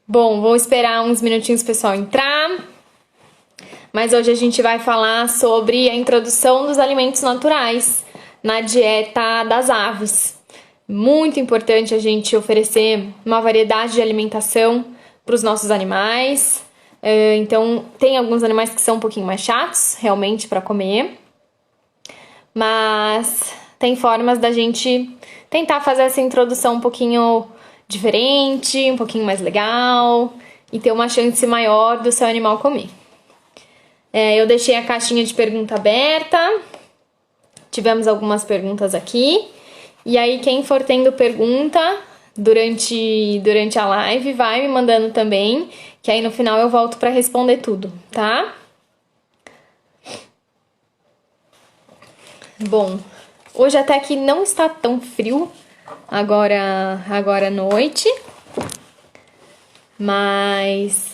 Bom, vou esperar uns minutinhos pro pessoal entrar, mas hoje a gente vai falar sobre a introdução dos alimentos naturais na dieta das aves. Muito importante a gente oferecer uma variedade de alimentação para os nossos animais. Então, tem alguns animais que são um pouquinho mais chatos, realmente, para comer, mas tem formas da gente tentar fazer essa introdução um pouquinho diferente, um pouquinho mais legal e ter uma chance maior do seu animal comer. Eu deixei a caixinha de pergunta aberta, tivemos algumas perguntas aqui, e aí quem for tendo pergunta durante a live vai me mandando também, que aí no final eu volto para responder tudo, tá? Bom, hoje até que não está tão frio, agora à noite, mas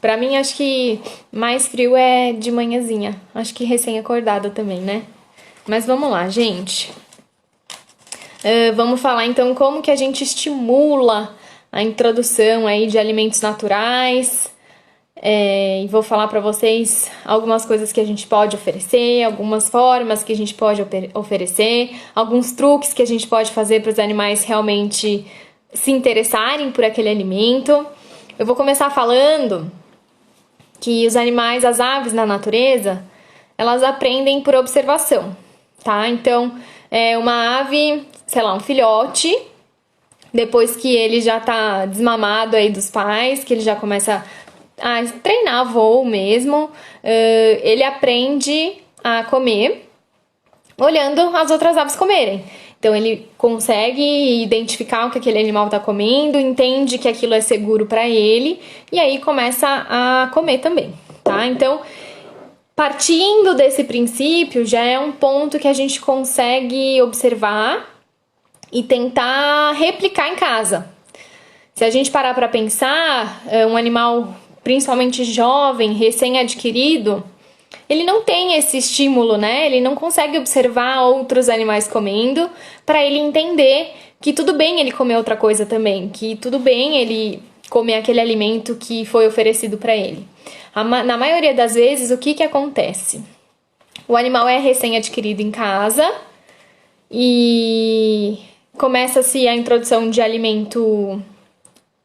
pra mim acho que mais frio é de manhãzinha, acho que recém-acordada também, né? Mas vamos lá, gente. Vamos falar então como que a gente estimula a introdução aí de alimentos naturais. E vou falar para vocês algumas coisas que a gente pode oferecer, algumas formas que a gente pode oferecer, alguns truques que a gente pode fazer para os animais realmente se interessarem por aquele alimento. Eu vou começar falando que os animais, as aves na natureza, elas aprendem por observação, tá? Então, uma ave, sei lá, um filhote, depois que ele já tá desmamado aí dos pais, que ele já começa a treinar voo mesmo, ele aprende a comer olhando as outras aves comerem. Então ele consegue identificar o que aquele animal está comendo, entende que aquilo é seguro para ele e aí começa a comer também, tá? Então, partindo desse princípio, já é um ponto que a gente consegue observar e tentar replicar em casa. Se a gente parar para pensar, um animal principalmente jovem, recém-adquirido, ele não tem esse estímulo, né? Ele não consegue observar outros animais comendo para ele entender que tudo bem ele comer outra coisa também, que tudo bem ele comer aquele alimento que foi oferecido para ele. Na maioria das vezes, o que acontece? O animal é recém-adquirido em casa e começa-se a introdução de alimento,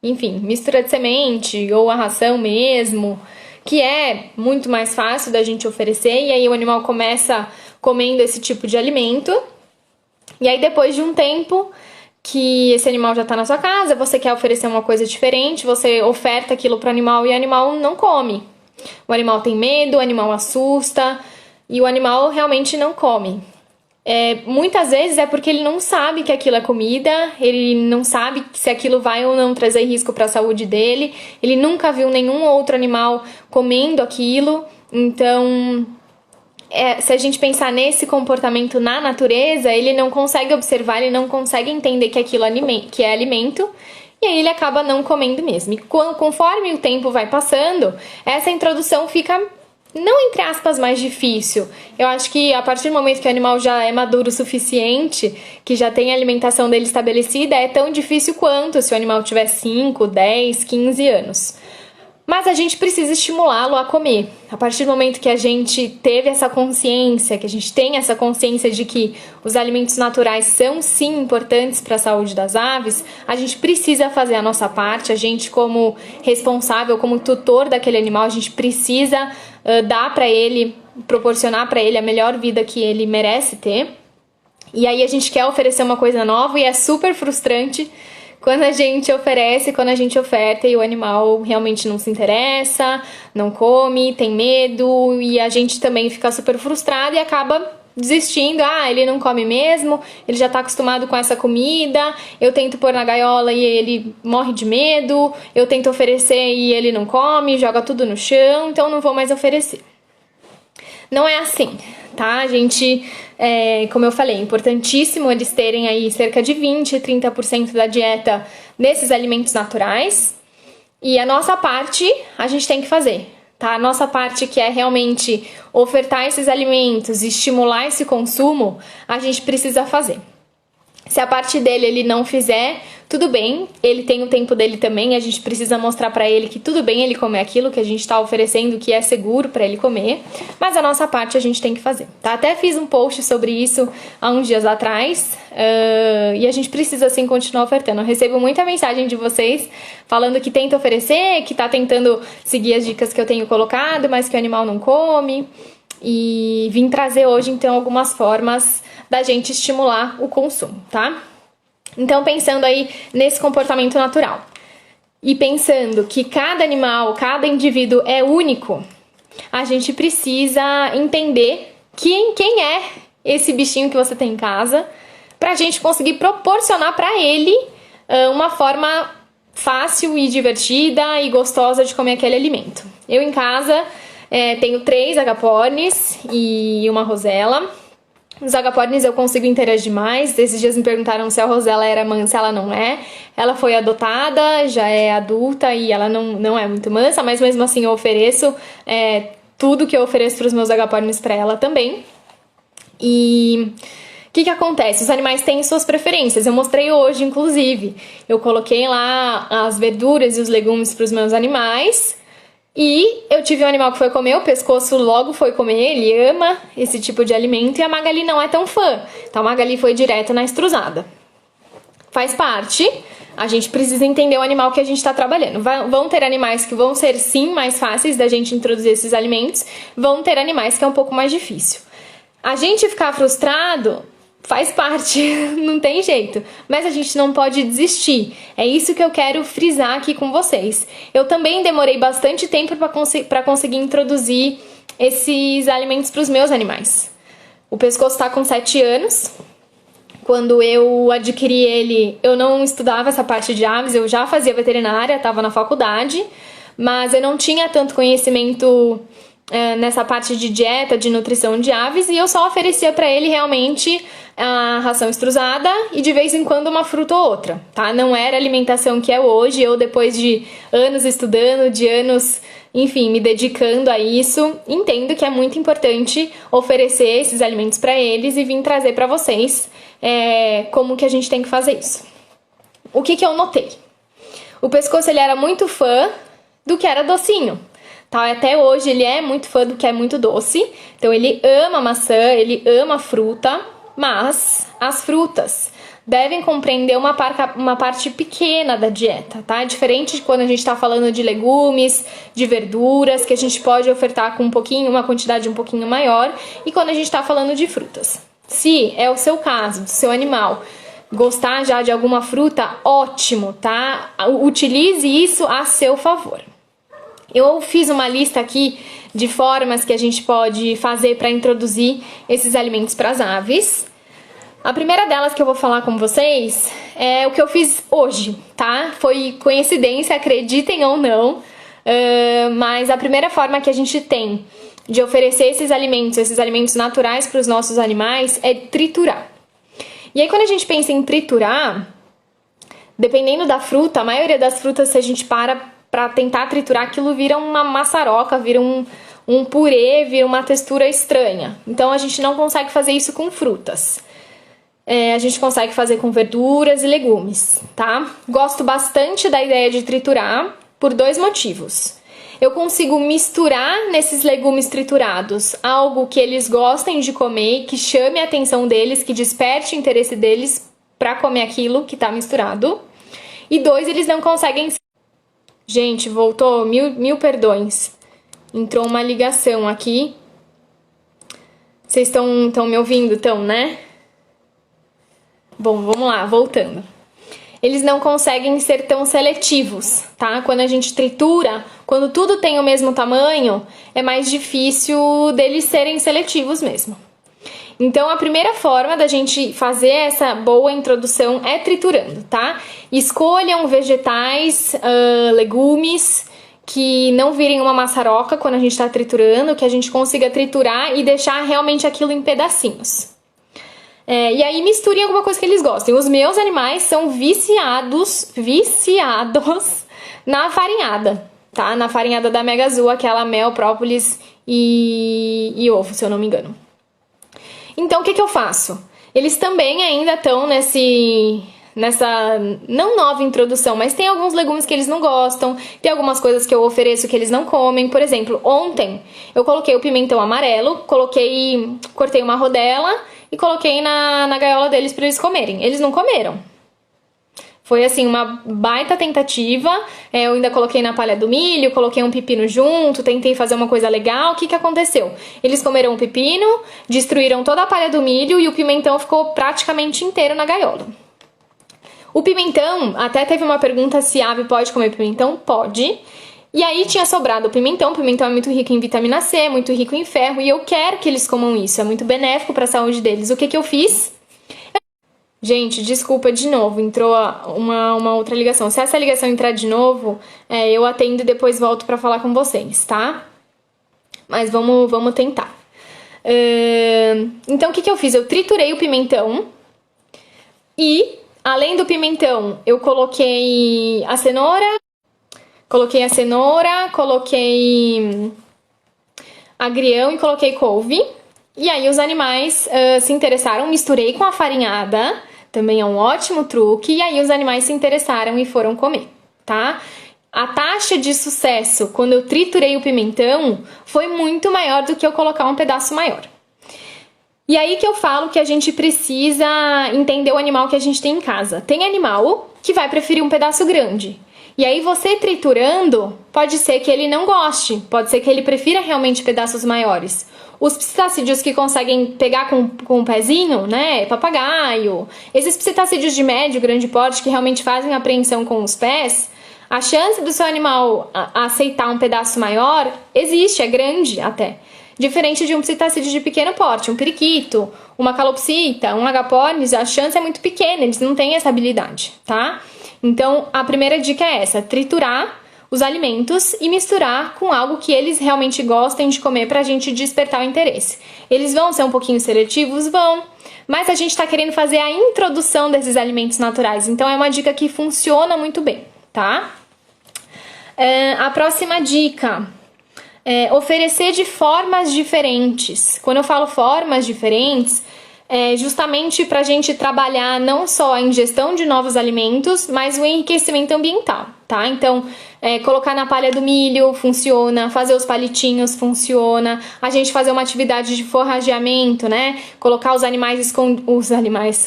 enfim, mistura de semente ou a ração mesmo, que é muito mais fácil da gente oferecer, e aí o animal começa comendo esse tipo de alimento, e aí depois de um tempo que esse animal já tá na sua casa, você quer oferecer uma coisa diferente, você oferta aquilo pro animal e o animal não come. O animal tem medo, o animal assusta, e o animal realmente não come. Muitas vezes é porque ele não sabe que aquilo é comida, ele não sabe se aquilo vai ou não trazer risco para a saúde dele, ele nunca viu nenhum outro animal comendo aquilo. Então, se a gente pensar nesse comportamento na natureza, ele não consegue observar, ele não consegue entender que aquilo é alimento, e aí ele acaba não comendo mesmo. E conforme o tempo vai passando, essa introdução fica, não entre aspas, mais difícil. Eu acho que a partir do momento que o animal já é maduro o suficiente, que já tem a alimentação dele estabelecida, é tão difícil quanto se o animal tiver 5, 10, 15 anos. Mas a gente precisa estimulá-lo a comer. A partir do momento que a gente teve essa consciência, que a gente tem essa consciência de que os alimentos naturais são sim importantes para a saúde das aves, a gente precisa fazer a nossa parte. A gente, como responsável, como tutor daquele animal, a gente precisa dar para ele, proporcionar para ele a melhor vida que ele merece ter. E aí a gente quer oferecer uma coisa nova e é super frustrante quando a gente oferece, quando a gente oferta e o animal realmente não se interessa, não come, tem medo, e a gente também fica super frustrado e acaba desistindo. Ele não come mesmo, ele já tá acostumado com essa comida, eu tento pôr na gaiola e ele morre de medo, eu tento oferecer e ele não come, joga tudo no chão, então não vou mais oferecer. Não é assim, tá? A gente, como eu falei, é importantíssimo eles terem aí cerca de 20, 30% da dieta desses alimentos naturais. E a nossa parte a gente tem que fazer, tá? A nossa parte, que é realmente ofertar esses alimentos, estimular esse consumo, a gente precisa fazer. Se a parte dele ele não fizer, tudo bem, ele tem o tempo dele também, a gente precisa mostrar pra ele que tudo bem ele comer aquilo que a gente tá oferecendo, que é seguro pra ele comer, mas a nossa parte a gente tem que fazer, tá? Até fiz um post sobre isso há uns dias atrás, e a gente precisa, assim, continuar ofertando. Eu recebo muita mensagem de vocês falando que tenta oferecer, que tá tentando seguir as dicas que eu tenho colocado, mas que o animal não come, e vim trazer hoje, então, algumas formas da gente estimular o consumo, tá? Então, pensando aí nesse comportamento natural e pensando que cada animal, cada indivíduo é único, a gente precisa entender quem é esse bichinho que você tem em casa pra gente conseguir proporcionar pra ele uma forma fácil e divertida e gostosa de comer aquele alimento. Eu em casa tenho 3 agapornis e uma rosela. Os agapornis eu consigo interagir mais. Esses dias me perguntaram se a Rosela era mansa, ela não é. Ela foi adotada, já é adulta e ela não é muito mansa, mas mesmo assim eu ofereço tudo que eu ofereço para os meus agapornis para ela também. E o que acontece? Os animais têm suas preferências. Eu mostrei hoje, inclusive. Eu coloquei lá as verduras e os legumes para os meus animais. E eu tive um animal que foi comer, o pescoço logo foi comer, ele ama esse tipo de alimento, e a Magali não é tão fã. Então a Magali foi direto na estrusada. Faz parte, a gente precisa entender o animal que a gente está trabalhando. Vão ter animais que vão ser sim mais fáceis da gente introduzir esses alimentos, vão ter animais que é um pouco mais difícil. A gente ficar frustrado faz parte, não tem jeito, mas a gente não pode desistir. É isso que eu quero frisar aqui com vocês. Eu também demorei bastante tempo para conseguir introduzir esses alimentos para os meus animais. O pescoço está com 7 anos. Quando eu adquiri ele, eu não estudava essa parte de aves, eu já fazia veterinária, estava na faculdade, mas eu não tinha tanto conhecimento nessa parte de dieta, de nutrição de aves, e eu só oferecia para ele realmente a ração estrusada e de vez em quando uma fruta ou outra, tá? Não era a alimentação que é hoje. Eu, depois de anos estudando, de anos, enfim, me dedicando a isso, entendo que é muito importante oferecer esses alimentos para eles e vim trazer para vocês como que a gente tem que fazer isso. O que eu notei? O pescoço, ele era muito fã do que era docinho. Tá? Até hoje ele é muito fã do que é muito doce, então ele ama maçã, ele ama fruta, mas as frutas devem compreender uma parte pequena da dieta, tá? Diferente de quando a gente está falando de legumes, de verduras, que a gente pode ofertar com uma quantidade um pouquinho maior, e quando a gente está falando de frutas. Se é o seu caso, do seu animal, gostar já de alguma fruta, ótimo, tá? Utilize isso a seu favor. Eu fiz uma lista aqui de formas que a gente pode fazer para introduzir esses alimentos para as aves. A primeira delas que eu vou falar com vocês é o que eu fiz hoje, tá? Foi coincidência, acreditem ou não, mas a primeira forma que a gente tem de oferecer esses alimentos naturais para os nossos animais é triturar. E aí quando a gente pensa em triturar, dependendo da fruta, a maioria das frutas, se a gente para tentar triturar, aquilo vira uma maçaroca, vira um purê, vira uma textura estranha. Então a gente não consegue fazer isso com frutas. A gente consegue fazer com verduras e legumes, tá? Gosto bastante da ideia de triturar por 2 motivos. Eu consigo misturar nesses legumes triturados algo que eles gostem de comer, que chame a atenção deles, que desperte o interesse deles para comer aquilo que tá misturado. E 2, eles não conseguem... Gente, voltou, mil perdões. Entrou uma ligação aqui. Vocês estão me ouvindo, né? Bom, vamos lá, voltando. Eles não conseguem ser tão seletivos, tá? Quando a gente tritura, quando tudo tem o mesmo tamanho, é mais difícil deles serem seletivos mesmo. Então, a primeira forma da gente fazer essa boa introdução é triturando, tá? Escolham vegetais, legumes, que não virem uma maçaroca quando a gente tá triturando, que a gente consiga triturar e deixar realmente aquilo em pedacinhos. E aí misturem alguma coisa que eles gostem. Os meus animais são viciados na farinhada, tá? Na farinhada da Mega Azul, aquela mel, própolis e ovo, se eu não me engano. Então, o que eu faço? Eles também ainda estão nessa não nova introdução, mas tem alguns legumes que eles não gostam, tem algumas coisas que eu ofereço que eles não comem. Por exemplo, ontem eu coloquei o pimentão amarelo, cortei uma rodela e coloquei na gaiola deles para eles comerem. Eles não comeram. Foi assim, uma baita tentativa. Eu ainda coloquei na palha do milho, coloquei um pepino junto, tentei fazer uma coisa legal. O que aconteceu? Eles comeram o pepino, destruíram toda a palha do milho e o pimentão ficou praticamente inteiro na gaiola. O pimentão, até teve uma pergunta se ave pode comer pimentão? Pode. E aí tinha sobrado o pimentão é muito rico em vitamina C, muito rico em ferro, e eu quero que eles comam isso, é muito benéfico para a saúde deles. O que eu fiz? Gente, desculpa de novo, entrou uma outra ligação. Se essa ligação entrar de novo, eu atendo e depois volto para falar com vocês, tá? Mas vamos tentar. Então, o que eu fiz? Eu triturei o pimentão e, além do pimentão, eu coloquei a cenoura, coloquei agrião e coloquei couve. E aí os animais se interessaram, misturei com a farinhada, também é um ótimo truque, e aí os animais se interessaram e foram comer, tá? A taxa de sucesso quando eu triturei o pimentão foi muito maior do que eu colocar um pedaço maior. E aí que eu falo que a gente precisa entender o animal que a gente tem em casa. Tem animal que vai preferir um pedaço grande. E aí você triturando, pode ser que ele não goste, pode ser que ele prefira realmente pedaços maiores. Os psitacídeos que conseguem pegar com o pezinho, né, papagaio, esses psitacídeos de médio, grande porte que realmente fazem apreensão com os pés, a chance do seu animal aceitar um pedaço maior existe, é grande até. Diferente de um psitacídeo de pequeno porte, um periquito, uma calopsita, um agapornis, a chance é muito pequena, eles não têm essa habilidade, tá? Então, a primeira dica é essa, triturar os alimentos e misturar com algo que eles realmente gostem de comer pra gente despertar o interesse. Eles vão ser um pouquinho seletivos? Vão, mas a gente tá querendo fazer a introdução desses alimentos naturais, então é uma dica que funciona muito bem, tá? A próxima dica é oferecer de formas diferentes. Quando eu falo formas diferentes, é justamente para a gente trabalhar não só a ingestão de novos alimentos, mas o enriquecimento ambiental, tá? Então, colocar na palha do milho funciona, fazer os palitinhos funciona, a gente fazer uma atividade de forrageamento, né? Colocar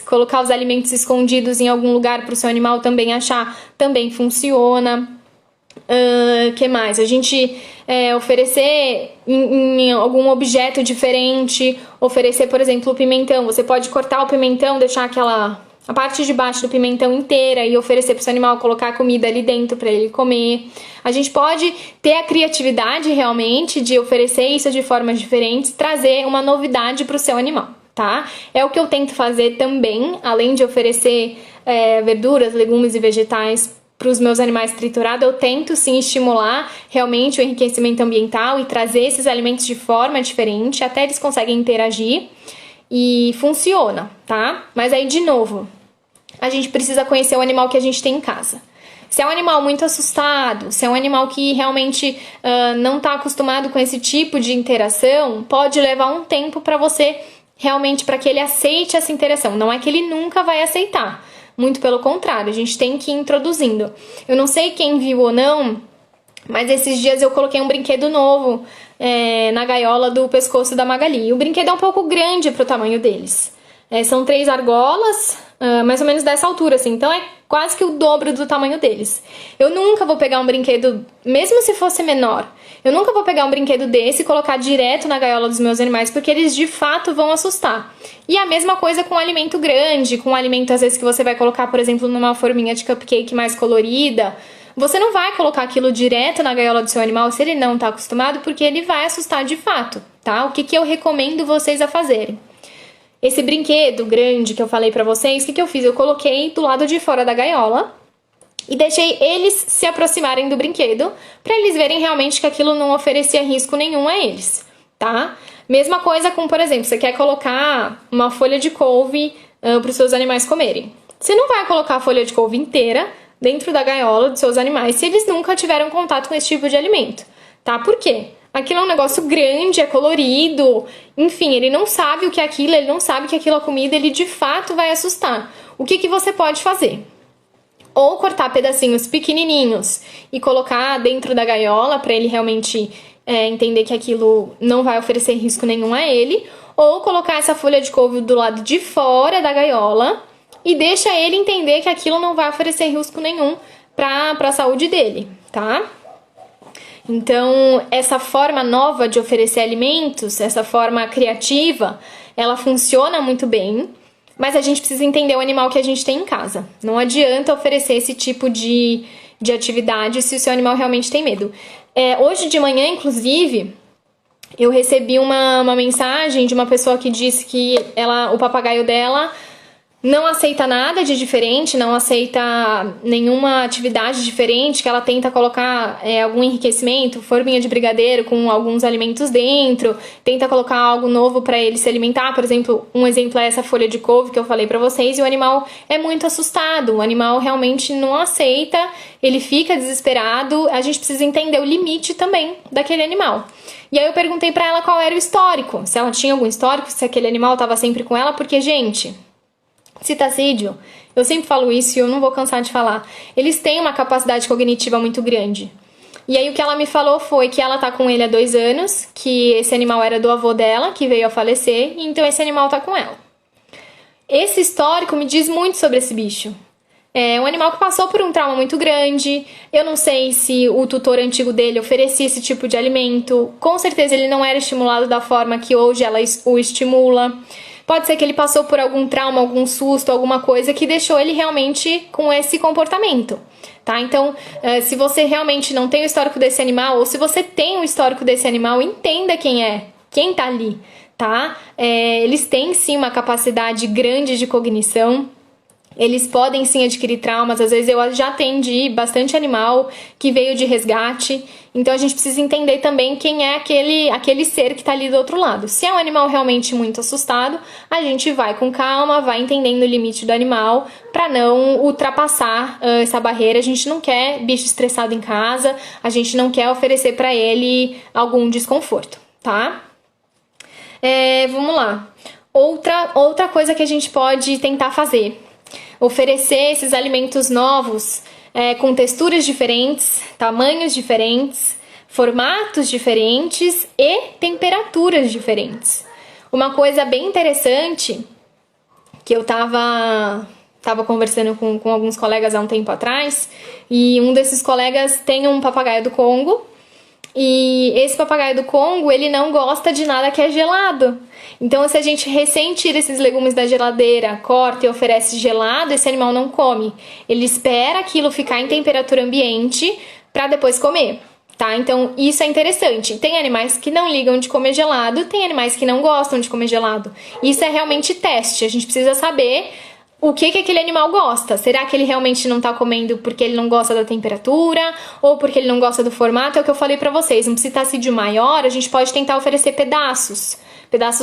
colocar os alimentos escondidos em algum lugar para o seu animal também achar, também funciona. Que mais? A gente oferecer em algum objeto diferente, oferecer, por exemplo, o pimentão. Você pode cortar o pimentão, deixar a parte de baixo do pimentão inteira e oferecer para o seu animal, colocar comida ali dentro para ele comer. A gente pode ter a criatividade realmente de oferecer isso de formas diferentes, trazer uma novidade para o seu animal, tá? É o que eu tento fazer também, além de oferecer verduras, legumes e vegetais para os meus animais triturados, eu tento sim estimular realmente o enriquecimento ambiental e trazer esses alimentos de forma diferente, até eles conseguem interagir e funciona, tá? Mas aí, de novo, a gente precisa conhecer o animal que a gente tem em casa. Se é um animal muito assustado, se é um animal que realmente não está acostumado com esse tipo de interação, pode levar um tempo para você realmente, para que ele aceite essa interação. Não é que ele nunca vai aceitar. Muito pelo contrário, a gente tem que ir introduzindo. Eu não sei quem viu ou não, mas esses dias eu coloquei um brinquedo novo na gaiola do pescoço da Magali. O brinquedo é um pouco grande pro tamanho deles. São 3 argolas, mais ou menos dessa altura, assim. Então é quase que o dobro do tamanho deles. Eu nunca vou pegar um brinquedo, mesmo se fosse menor, eu nunca vou pegar um brinquedo desse e colocar direto na gaiola dos meus animais, porque eles de fato vão assustar. E a mesma coisa com um alimento grande, com um alimento às vezes que você vai colocar, por exemplo, numa forminha de cupcake mais colorida. Você não vai colocar aquilo direto na gaiola do seu animal se ele não tá acostumado, porque ele vai assustar de fato, tá? O que eu recomendo vocês a fazerem? Esse brinquedo grande que eu falei pra vocês, o que eu fiz? Eu coloquei do lado de fora da gaiola e deixei eles se aproximarem do brinquedo pra eles verem realmente que aquilo não oferecia risco nenhum a eles, tá? Mesma coisa com, por exemplo, você quer colocar uma folha de couve para os seus animais comerem. Você não vai colocar a folha de couve inteira dentro da gaiola dos seus animais se eles nunca tiveram contato com esse tipo de alimento, tá? Por quê? aquilo é um negócio grande, é colorido, enfim, ele não sabe o que é aquilo, ele não sabe que aquilo é comida, ele de fato vai assustar. O que que você pode fazer? Ou cortar pedacinhos pequenininhos e colocar dentro da gaiola para ele realmente entender que aquilo não vai oferecer risco nenhum a ele, ou colocar essa folha de couve do lado de fora da gaiola e deixa ele entender que aquilo não vai oferecer risco nenhum para a saúde dele, tá? Então, essa forma nova de oferecer alimentos, essa forma criativa, ela funciona muito bem. Mas a gente precisa entender o animal que a gente tem em casa. Não adianta oferecer esse tipo de atividade se o seu animal realmente tem medo. Hoje de manhã, inclusive, eu recebi uma mensagem de uma pessoa que disse que o papagaio dela não aceita nada de diferente, não aceita nenhuma atividade diferente, que ela tenta colocar algum enriquecimento, forminha de brigadeiro com alguns alimentos dentro, tenta colocar algo novo para ele se alimentar. Por exemplo, um exemplo é essa folha de couve que eu falei para vocês, e o animal é muito assustado, o animal realmente não aceita, ele fica desesperado. A gente precisa entender o limite também daquele animal. E aí eu perguntei para ela qual era o histórico, se ela tinha algum histórico, se aquele animal estava sempre com ela, porque, gente, citacídeo, eu sempre falo isso e eu não vou cansar de falar, eles têm uma capacidade cognitiva muito grande. E aí o que ela me falou foi que ela tá com ele há 2 anos, que esse animal era do avô dela, que veio a falecer, e então esse animal tá com ela. Esse histórico me diz muito sobre esse bicho. É um animal que passou por um trauma muito grande. Eu não sei se o tutor antigo dele oferecia esse tipo de alimento. Com certeza ele não era estimulado da forma que hoje ela o estimula. Pode ser que ele passou por algum trauma, algum susto, alguma coisa que deixou ele realmente com esse comportamento, tá? Então, se você realmente não tem o histórico desse animal, ou se você tem o histórico desse animal, entenda quem tá ali, tá? Eles têm sim uma capacidade grande de cognição. Eles podem sim adquirir traumas. Às vezes eu já atendi bastante animal que veio de resgate. Então a gente precisa entender também quem é aquele ser que está ali do outro lado. Se é um animal realmente muito assustado, a gente vai com calma, vai entendendo o limite do animal para não ultrapassar essa barreira. A gente não quer bicho estressado em casa, a gente não quer oferecer para ele algum desconforto, tá? Vamos lá. Outra coisa que a gente pode tentar fazer: oferecer esses alimentos novos com texturas diferentes, tamanhos diferentes, formatos diferentes e temperaturas diferentes. Uma coisa bem interessante que eu tava conversando com alguns colegas há um tempo atrás, e um desses colegas tem um papagaio do Congo. E esse papagaio do Congo, ele não gosta de nada que é gelado. Então, se a gente recém tira esses legumes da geladeira, corta e oferece gelado, esse animal não come. Ele espera aquilo ficar em temperatura ambiente para depois comer, tá? Então, isso é interessante. Tem animais que não ligam de comer gelado, tem animais que não gostam de comer gelado. Isso é realmente teste. A gente precisa saber o que aquele animal gosta. Será que ele realmente não tá comendo porque ele não gosta da temperatura ou porque ele não gosta do formato? É o que eu falei pra vocês. Um psitacídeo maior, a gente pode tentar oferecer pedaços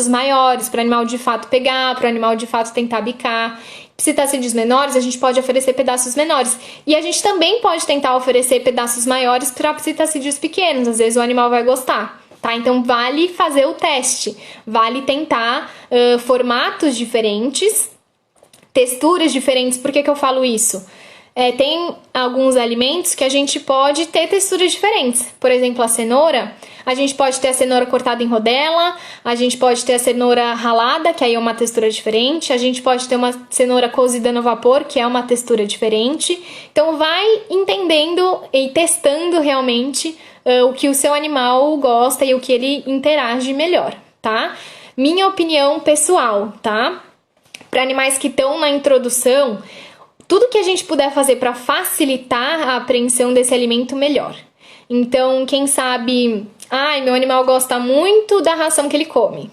maiores para o animal de fato pegar, para o animal de fato tentar bicar. Psitacídeos menores, a gente pode oferecer pedaços menores. E a gente também pode tentar oferecer pedaços maiores para psitacídeos pequenos. Às vezes o animal vai gostar, tá? Então vale fazer o teste, vale tentar formatos diferentes, texturas diferentes. Por que eu falo isso? Tem alguns alimentos que a gente pode ter texturas diferentes. Por exemplo, a cenoura, a gente pode ter a cenoura cortada em rodela, a gente pode ter a cenoura ralada, que aí é uma textura diferente, a gente pode ter uma cenoura cozida no vapor, que é uma textura diferente. Então vai entendendo e testando realmente o que o seu animal gosta e o que ele interage melhor, tá? Minha opinião pessoal, tá? Para animais que estão na introdução, tudo que a gente puder fazer para facilitar a apreensão desse alimento, melhor. Então, quem sabe, meu animal gosta muito da ração que ele come.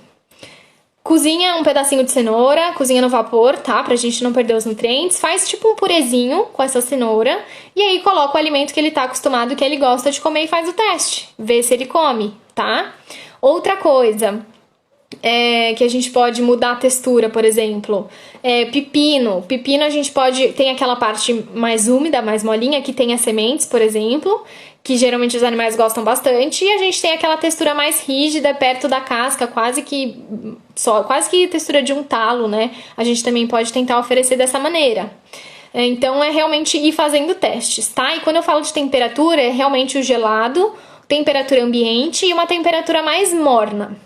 Cozinha um pedacinho de cenoura, cozinha no vapor, tá? Pra gente não perder os nutrientes. Faz tipo um purezinho com essa cenoura e aí coloca o alimento que ele tá acostumado, que ele gosta de comer, e faz o teste. Vê se ele come, tá? Outra coisa que a gente pode mudar a textura, por exemplo, pepino. Pepino a gente pode... Tem aquela parte mais úmida, mais molinha, que tem as sementes, por exemplo, que geralmente os animais gostam bastante, e a gente tem aquela textura mais rígida perto da casca, quase que textura de um talo, né? A gente também pode tentar oferecer dessa maneira. Então é realmente ir fazendo testes, tá? E quando eu falo de temperatura, é realmente o gelado, temperatura ambiente e uma temperatura mais morna.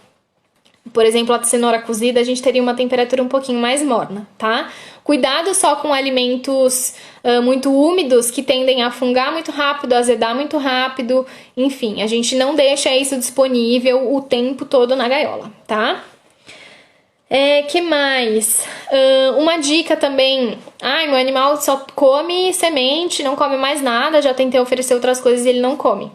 Por exemplo, a cenoura cozida, a gente teria uma temperatura um pouquinho mais morna, tá? Cuidado só com alimentos muito úmidos que tendem a fungar muito rápido, a azedar muito rápido. Enfim, a gente não deixa isso disponível o tempo todo na gaiola, tá? Que mais? Uma dica também. Meu animal só come semente, não come mais nada. Já tentei oferecer outras coisas e ele não come.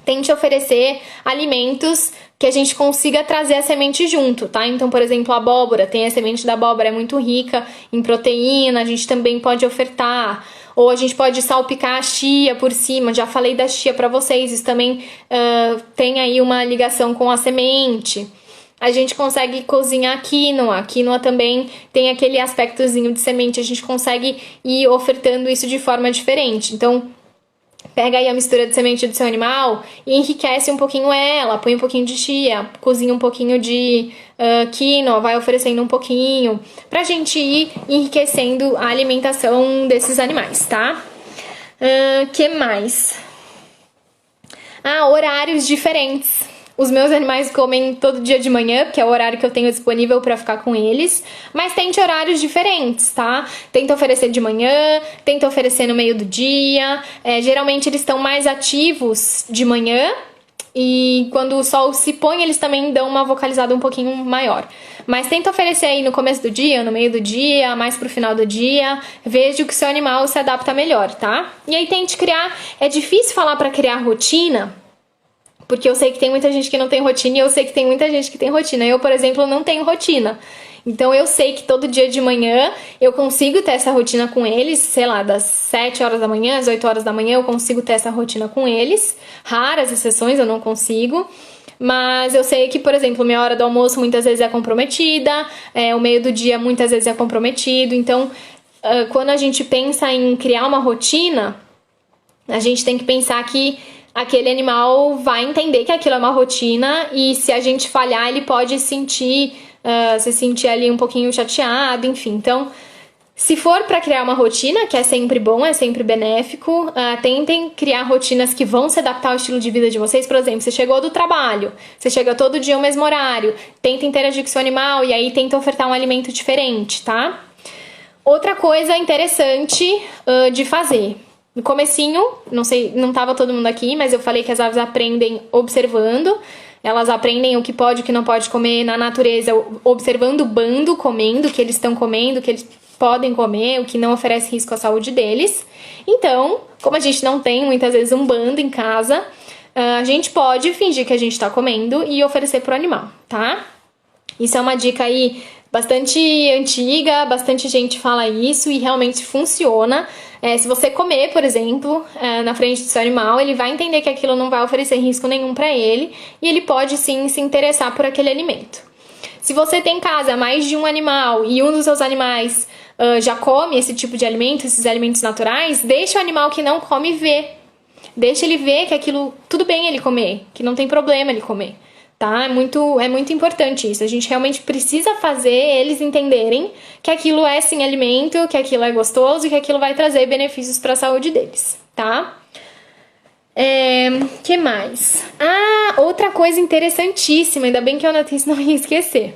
Tente oferecer alimentos que a gente consiga trazer a semente junto, tá? Então, por exemplo, a abóbora, tem a semente da abóbora, é muito rica em proteína, a gente também pode ofertar. Ou a gente pode salpicar a chia por cima, já falei da chia pra vocês, isso também tem aí uma ligação com a semente. A gente consegue cozinhar quinoa. A quinoa também tem aquele aspectozinho de semente. A gente consegue ir ofertando isso de forma diferente. Então, pega aí a mistura de semente do seu animal e enriquece um pouquinho ela. Põe um pouquinho de chia, cozinha um pouquinho de quinoa, vai oferecendo um pouquinho. Pra gente ir enriquecendo a alimentação desses animais, tá? Que mais? Horários diferentes. Os meus animais comem todo dia de manhã, porque é o horário que eu tenho disponível para ficar com eles. Mas tente horários diferentes, tá? Tenta oferecer de manhã, tenta oferecer no meio do dia. Geralmente eles estão mais ativos de manhã. E quando o sol se põe, eles também dão uma vocalizada um pouquinho maior. Mas tenta oferecer aí no começo do dia, no meio do dia, mais pro final do dia. Veja que o seu animal se adapta melhor, tá? E aí tente criar... É difícil falar para criar rotina... Porque eu sei que tem muita gente que não tem rotina e eu sei que tem muita gente que tem rotina. Eu, por exemplo, não tenho rotina. Então eu sei que todo dia de manhã eu consigo ter essa rotina com eles, sei lá, das 7 horas da manhã às 8 horas da manhã eu consigo ter essa rotina com eles. Raras exceções eu não consigo. Mas eu sei que, por exemplo, minha hora do almoço muitas vezes é comprometida, o meio do dia muitas vezes é comprometido. Então, quando a gente pensa em criar uma rotina, a gente tem que pensar que aquele animal vai entender que aquilo é uma rotina e se a gente falhar, ele pode se sentir ali um pouquinho chateado, enfim. Então, se for para criar uma rotina, que é sempre bom, é sempre benéfico, tentem criar rotinas que vão se adaptar ao estilo de vida de vocês. Por exemplo, você chegou do trabalho, você chega todo dia ao mesmo horário, tenta interagir com seu animal e aí tenta ofertar um alimento diferente, tá? Outra coisa interessante de fazer... No comecinho, não sei, não tava todo mundo aqui, mas eu falei que as aves aprendem observando. Elas aprendem o que pode e o que não pode comer na natureza, observando o bando comendo, o que eles estão comendo, o que eles podem comer, o que não oferece risco à saúde deles. Então, como a gente não tem muitas vezes um bando em casa, a gente pode fingir que a gente tá comendo e oferecer pro animal, tá? Isso é uma dica aí bastante antiga, bastante gente fala isso e realmente funciona. Se você comer, por exemplo, na frente do seu animal, ele vai entender que aquilo não vai oferecer risco nenhum para ele e ele pode sim se interessar por aquele alimento. Se você tem em casa mais de um animal e um dos seus animais já come esse tipo de alimento, esses alimentos naturais, deixa o animal que não come ver. Deixa ele ver que aquilo, tudo bem ele comer, que não tem problema ele comer. Tá? É muito importante isso. A gente realmente precisa fazer eles entenderem que aquilo é sim alimento, que aquilo é gostoso e que aquilo vai trazer benefícios para a saúde deles, tá? Que mais? Outra coisa interessantíssima, ainda bem que eu anotei isso, não ia esquecer.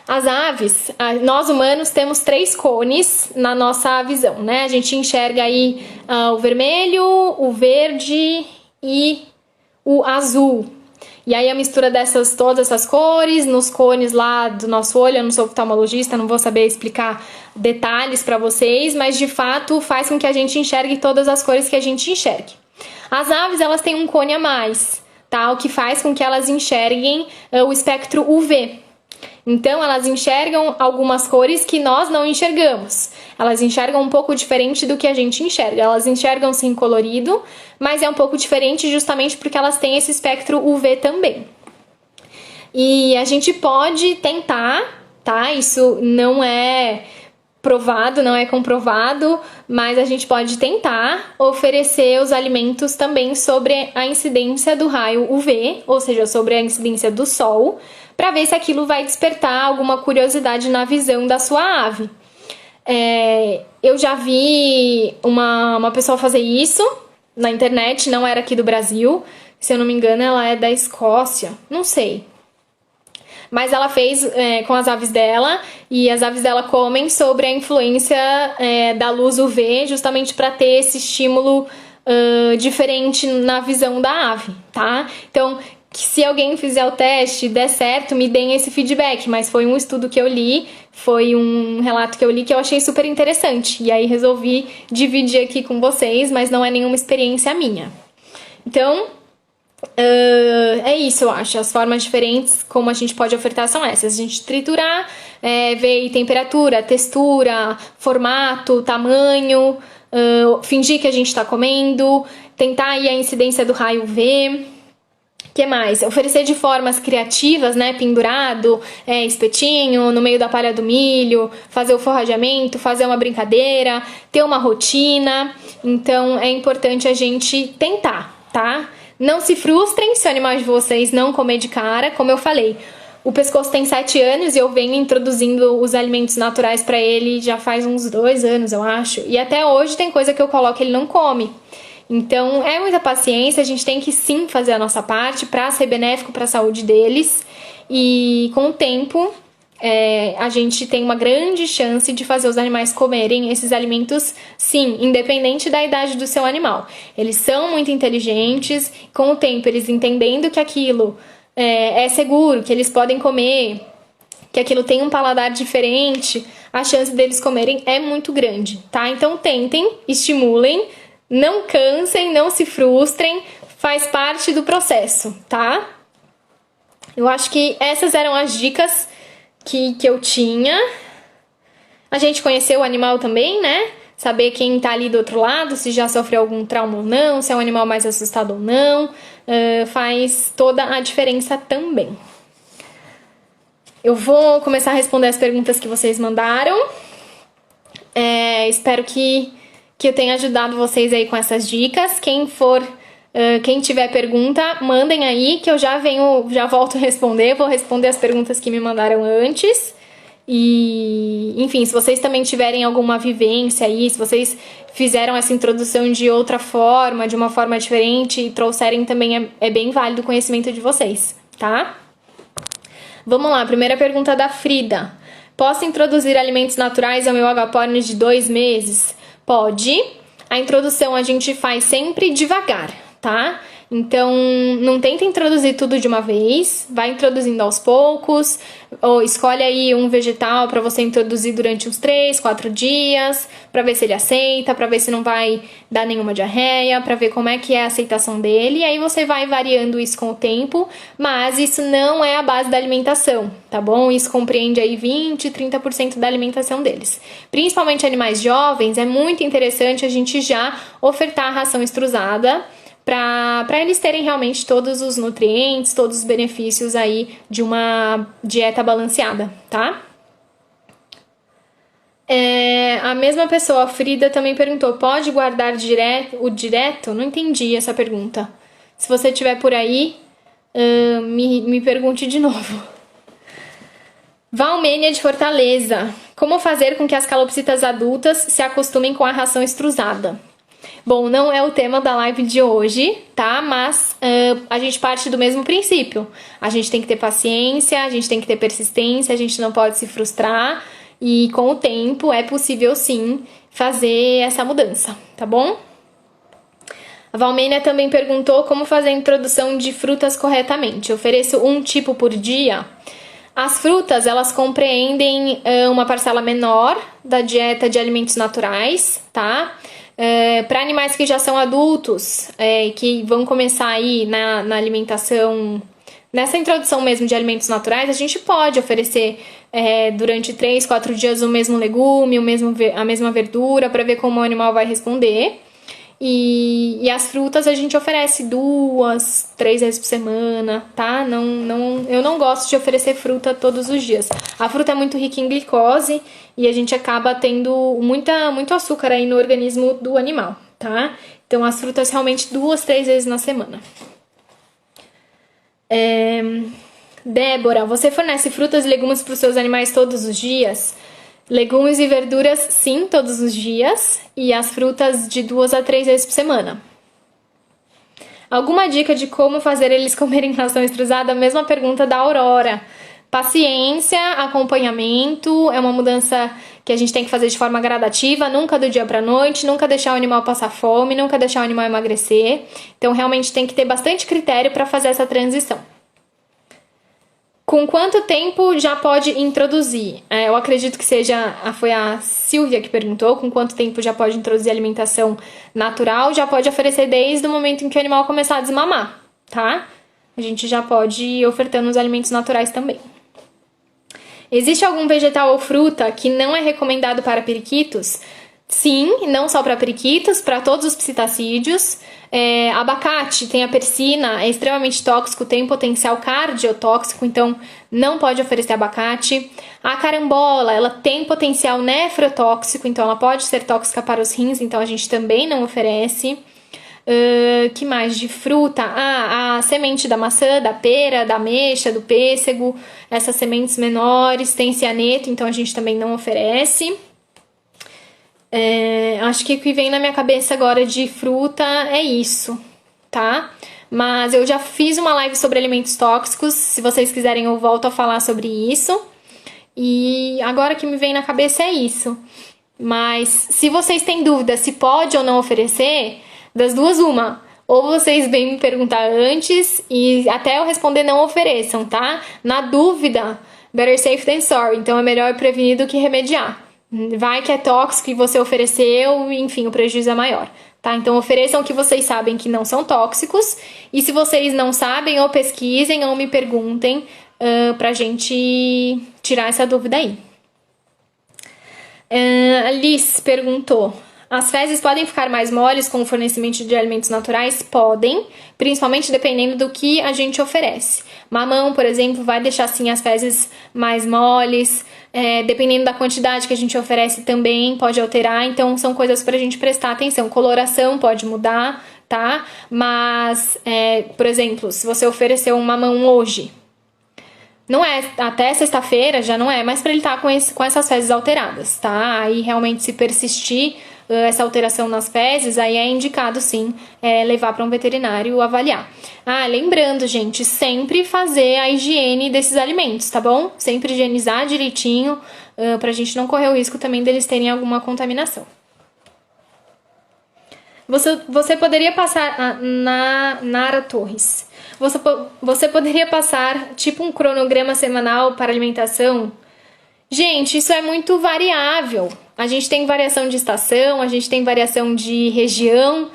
As aves, nós humanos temos 3 cones na nossa visão, né? A gente enxerga aí o vermelho, o verde e o azul. E aí a mistura todas essas cores, nos cones lá do nosso olho, eu não sou oftalmologista, não vou saber explicar detalhes para vocês, mas de fato faz com que a gente enxergue todas as cores que a gente enxergue. As aves, elas têm um cone a mais, tá? O que faz com que elas enxerguem o espectro UV. Então, elas enxergam algumas cores que nós não enxergamos. Elas enxergam um pouco diferente do que a gente enxerga. Elas enxergam sim colorido, mas é um pouco diferente justamente porque elas têm esse espectro UV também. E a gente pode tentar, tá? Isso não é provado, não é comprovado, mas a gente pode tentar oferecer os alimentos também sobre a incidência do raio UV, ou seja, sobre a incidência do sol, para ver se aquilo vai despertar alguma curiosidade na visão da sua ave. Eu já vi uma pessoa fazer isso na internet, não era aqui do Brasil, se eu não me engano ela é da Escócia, não sei. Mas ela fez com as aves dela, e as aves dela comem sobre a influência da luz UV, justamente para ter esse estímulo diferente na visão da ave, tá? Então, se alguém fizer o teste e der certo, me deem esse feedback, mas foi um estudo que eu li, foi um relato que eu li que eu achei super interessante, e aí resolvi dividir aqui com vocês, mas não é nenhuma experiência minha. Então, é isso, eu acho. As formas diferentes como a gente pode ofertar são essas. A gente triturar, ver temperatura, textura, formato, tamanho, fingir que a gente está comendo, tentar aí a incidência do raio UV. O que mais? Oferecer de formas criativas, né? Pendurado, espetinho, no meio da palha do milho, fazer o forrageamento, fazer uma brincadeira, ter uma rotina. Então é importante a gente tentar, tá? Não se frustrem se o animal de vocês não comer de cara, como eu falei. O pescoço tem 7 anos e eu venho introduzindo os alimentos naturais para ele já faz uns 2 anos, eu acho. E até hoje tem coisa que eu coloco e ele não come. Então é muita paciência, a gente tem que sim fazer a nossa parte para ser benéfico para a saúde deles. E com o tempo a gente tem uma grande chance de fazer os animais comerem esses alimentos, sim, independente da idade do seu animal. Eles são muito inteligentes, com o tempo eles entendendo que aquilo é seguro, que eles podem comer, que aquilo tem um paladar diferente, a chance deles comerem é muito grande, tá? Então tentem, estimulem, não cansem, não se frustrem, faz parte do processo, tá? Eu acho que essas eram as dicas que eu tinha. A gente conhecer o animal também, né? Saber quem tá ali do outro lado, se já sofreu algum trauma ou não, se é um animal mais assustado ou não, faz toda a diferença também. Eu vou começar a responder as perguntas que vocês mandaram. Espero que eu tenha ajudado vocês aí com essas dicas. Quem tiver pergunta, mandem aí que eu já volto a responder. Vou responder as perguntas que me mandaram antes. E, enfim, se vocês também tiverem alguma vivência aí, se vocês fizeram essa introdução de outra forma, de uma forma diferente e trouxerem também, é bem válido o conhecimento de vocês, tá? Vamos lá, primeira pergunta da Frida. Posso introduzir alimentos naturais ao meu agapornis de 2 meses? Pode. A introdução a gente faz sempre devagar, tá? Então, não tenta introduzir tudo de uma vez, vai introduzindo aos poucos, ou escolhe aí um vegetal para você introduzir durante uns 3, 4 dias, para ver se ele aceita, para ver se não vai dar nenhuma diarreia, para ver como é que é a aceitação dele, e aí você vai variando isso com o tempo, mas isso não é a base da alimentação, tá bom? Isso compreende aí 20, 30% da alimentação deles. Principalmente animais jovens, é muito interessante a gente já ofertar a ração extrusada, para eles terem realmente todos os nutrientes, todos os benefícios aí de uma dieta balanceada, tá? A mesma pessoa, a Frida, também perguntou, pode guardar direto? Não entendi essa pergunta. Se você estiver por aí, me pergunte de novo. Valmênia de Fortaleza. Como fazer com que as calopsitas adultas se acostumem com a ração extrusada? Bom, não é o tema da live de hoje, tá? Mas a gente parte do mesmo princípio. A gente tem que ter paciência, a gente tem que ter persistência, a gente não pode se frustrar. E com o tempo é possível sim fazer essa mudança, tá bom? A Valmênia também perguntou como fazer a introdução de frutas corretamente. Eu ofereço um tipo por dia. As frutas, elas compreendem uma parcela menor da dieta de alimentos naturais, tá? Para animais que já são adultos, que vão começar aí na alimentação, nessa introdução mesmo de alimentos naturais, a gente pode oferecer durante 3, 4 dias o mesmo legume, a mesma verdura, para ver como o animal vai responder. E as frutas a gente oferece 2, 3 vezes por semana, tá? Eu não gosto de oferecer fruta todos os dias. A fruta é muito rica em glicose e a gente acaba tendo muito açúcar aí no organismo do animal, tá? Então as frutas realmente 2, 3 vezes na semana. Débora, você fornece frutas e legumes para os seus animais todos os dias? Legumes e verduras, sim, todos os dias. E as frutas de 2 a 3 vezes por semana. Alguma dica de como fazer eles comerem ração extrusada? Mesma pergunta da Aurora. Paciência, acompanhamento, é uma mudança que a gente tem que fazer de forma gradativa, nunca do dia pra noite, nunca deixar o animal passar fome, nunca deixar o animal emagrecer. Então, realmente tem que ter bastante critério para fazer essa transição. Com quanto tempo já pode introduzir? Eu acredito que foi a Silvia que perguntou, com quanto tempo já pode introduzir alimentação natural? Já pode oferecer desde o momento em que o animal começar a desmamar, tá? A gente já pode ir ofertando os alimentos naturais também. Existe algum vegetal ou fruta que não é recomendado para periquitos? Sim, não só para periquitos, para todos os psitacídeos. Abacate tem a persina, é extremamente tóxico, tem potencial cardiotóxico, então não pode oferecer abacate. A carambola, ela tem potencial nefrotóxico, então ela pode ser tóxica para os rins, então a gente também não oferece. Que mais de fruta? A semente da maçã, da pera, da ameixa, do pêssego, essas sementes menores, tem cianeto, então a gente também não oferece. Acho que o que vem na minha cabeça agora de fruta é isso, tá? Mas eu já fiz uma live sobre alimentos tóxicos, se vocês quiserem eu volto a falar sobre isso. E agora que me vem na cabeça é isso. Mas se vocês têm dúvida se pode ou não oferecer, das duas uma. Ou vocês vêm me perguntar antes e até eu responder não ofereçam, tá? Na dúvida, better safe than sorry. Então é melhor prevenir do que remediar. Vai que é tóxico e você ofereceu, enfim, o prejuízo é maior, tá? Então ofereçam o que vocês sabem que não são tóxicos. E se vocês não sabem, ou pesquisem ou me perguntem pra gente tirar essa dúvida aí. A Liz perguntou: as fezes podem ficar mais moles com o fornecimento de alimentos naturais? Podem, principalmente dependendo do que a gente oferece. Mamão, por exemplo, vai deixar sim as fezes mais moles, dependendo da quantidade que a gente oferece também pode alterar, então são coisas pra gente prestar atenção. Coloração pode mudar, tá? Mas, por exemplo, se você ofereceu um mamão hoje, não é, até sexta-feira já não é mais para ele estar com essas fezes alteradas, tá? Aí realmente se persistir essa alteração nas fezes, aí é indicado sim levar para um veterinário avaliar. Lembrando, gente, sempre fazer a higiene desses alimentos, tá bom? Sempre higienizar direitinho, pra gente não correr o risco também deles terem alguma contaminação. Você poderia passar, Nara Torres, você poderia passar tipo um cronograma semanal para alimentação? Gente, isso é muito variável. A gente tem variação de estação, a gente tem variação de região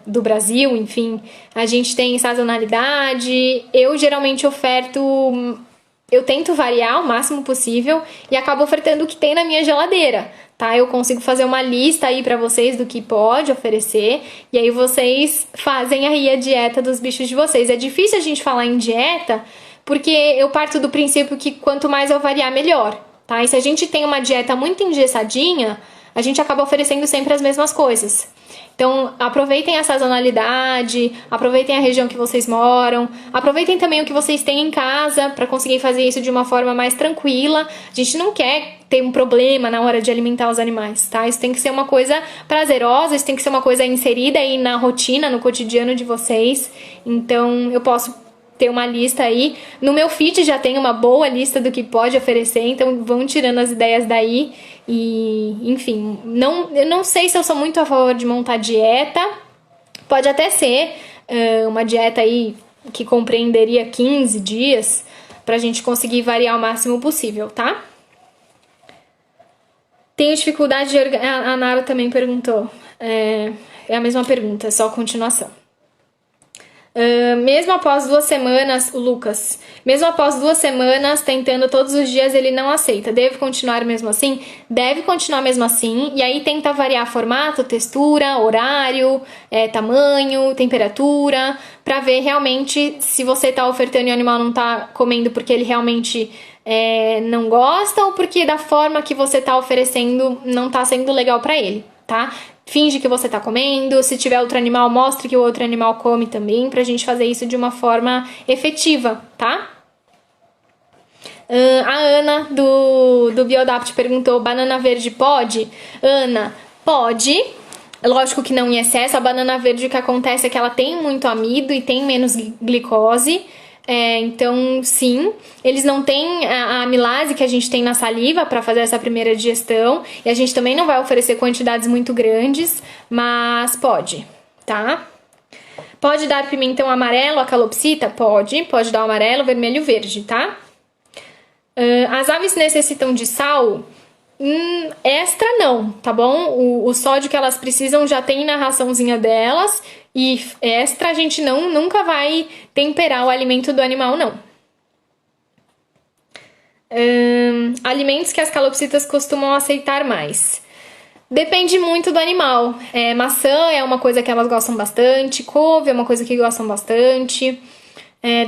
do Brasil, enfim. A gente tem sazonalidade. Eu geralmente eu tento variar o máximo possível e acabo ofertando o que tem na minha geladeira, tá? Eu consigo fazer uma lista aí pra vocês do que pode oferecer e aí vocês fazem aí a dieta dos bichos de vocês. É difícil a gente falar em dieta porque eu parto do princípio que quanto mais eu variar, melhor, tá? E se a gente tem uma dieta muito engessadinha, a gente acaba oferecendo sempre as mesmas coisas. Então, aproveitem a sazonalidade, aproveitem a região que vocês moram, aproveitem também o que vocês têm em casa para conseguir fazer isso de uma forma mais tranquila. A gente não quer ter um problema na hora de alimentar os animais, tá? Isso tem que ser uma coisa prazerosa, isso tem que ser uma coisa inserida aí na rotina, no cotidiano de vocês. Então, eu posso ter uma lista aí. No meu feed já tem uma boa lista do que pode oferecer, então vão tirando as ideias daí. E, enfim, eu não sei se eu sou muito a favor de montar dieta. Pode até ser uma dieta aí que compreenderia 15 dias pra gente conseguir variar o máximo possível, tá? Tenho dificuldade de... A Nara também perguntou. É a mesma pergunta, só continuação. Mesmo após 2 semanas, o Lucas, mesmo após 2 semanas tentando todos os dias, ele não aceita. Deve continuar mesmo assim? Deve continuar mesmo assim. E aí tenta variar formato, textura, horário, tamanho, temperatura, pra ver realmente se você tá ofertando e o animal não tá comendo porque ele realmente não gosta ou porque da forma que você tá oferecendo não tá sendo legal pra ele, tá? Finge que você tá comendo, se tiver outro animal, mostre que o outro animal come também, pra gente fazer isso de uma forma efetiva, tá? A Ana, do Biodapt, perguntou, banana verde pode? Ana, pode. Lógico que não em excesso. A banana verde, o que acontece é que ela tem muito amido e tem menos glicose. Então, sim, eles não têm a amilase que a gente tem na saliva para fazer essa primeira digestão. E a gente também não vai oferecer quantidades muito grandes, mas pode, tá? Pode dar pimentão amarelo, a calopsita? Pode dar o amarelo, vermelho e verde, tá? As aves necessitam de sal? Extra não, tá bom? O sódio que elas precisam já tem na raçãozinha delas e extra a gente nunca vai temperar o alimento do animal, não. Alimentos que as calopsitas costumam aceitar mais. Depende muito do animal. Maçã é uma coisa que elas gostam bastante, couve é uma coisa que gostam bastante.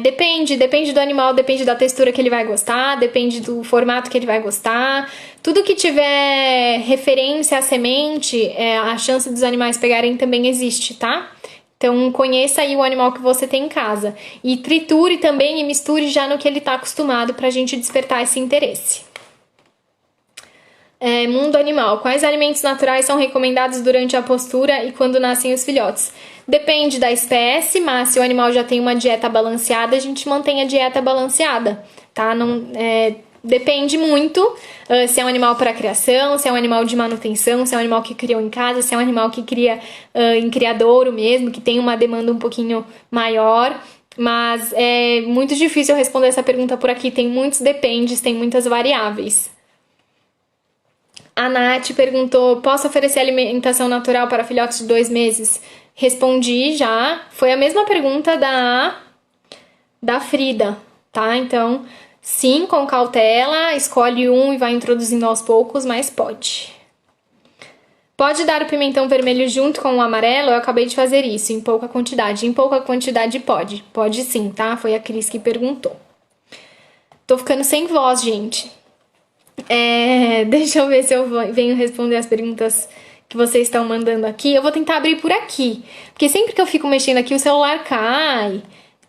Depende do animal, depende da textura que ele vai gostar, depende do formato que ele vai gostar. Tudo que tiver referência à semente, a chance dos animais pegarem também existe, tá? Então, conheça aí o animal que você tem em casa. E triture também e misture já no que ele tá acostumado pra gente despertar esse interesse. Mundo animal. Quais alimentos naturais são recomendados durante a postura e quando nascem os filhotes? Depende da espécie, mas se o animal já tem uma dieta balanceada, a gente mantém a dieta balanceada, tá? Depende muito se é um animal para criação, se é um animal de manutenção, se é um animal que criou em casa, se é um animal que cria em criadouro mesmo, que tem uma demanda um pouquinho maior. Mas é muito difícil responder essa pergunta por aqui, tem muitos dependes, tem muitas variáveis. A Nath perguntou, posso oferecer alimentação natural para filhotes de 2 meses? Respondi já. Foi a mesma pergunta da Frida, tá? Então, sim, com cautela, escolhe um e vai introduzindo aos poucos, mas pode. Pode dar o pimentão vermelho junto com o amarelo? Eu acabei de fazer isso, em pouca quantidade. Em pouca quantidade pode. Pode sim, tá? Foi a Cris que perguntou. Tô ficando sem voz, gente. Deixa eu ver se eu venho responder as perguntas que vocês estão mandando aqui. Eu vou tentar abrir por aqui, porque sempre que eu fico mexendo aqui o celular cai,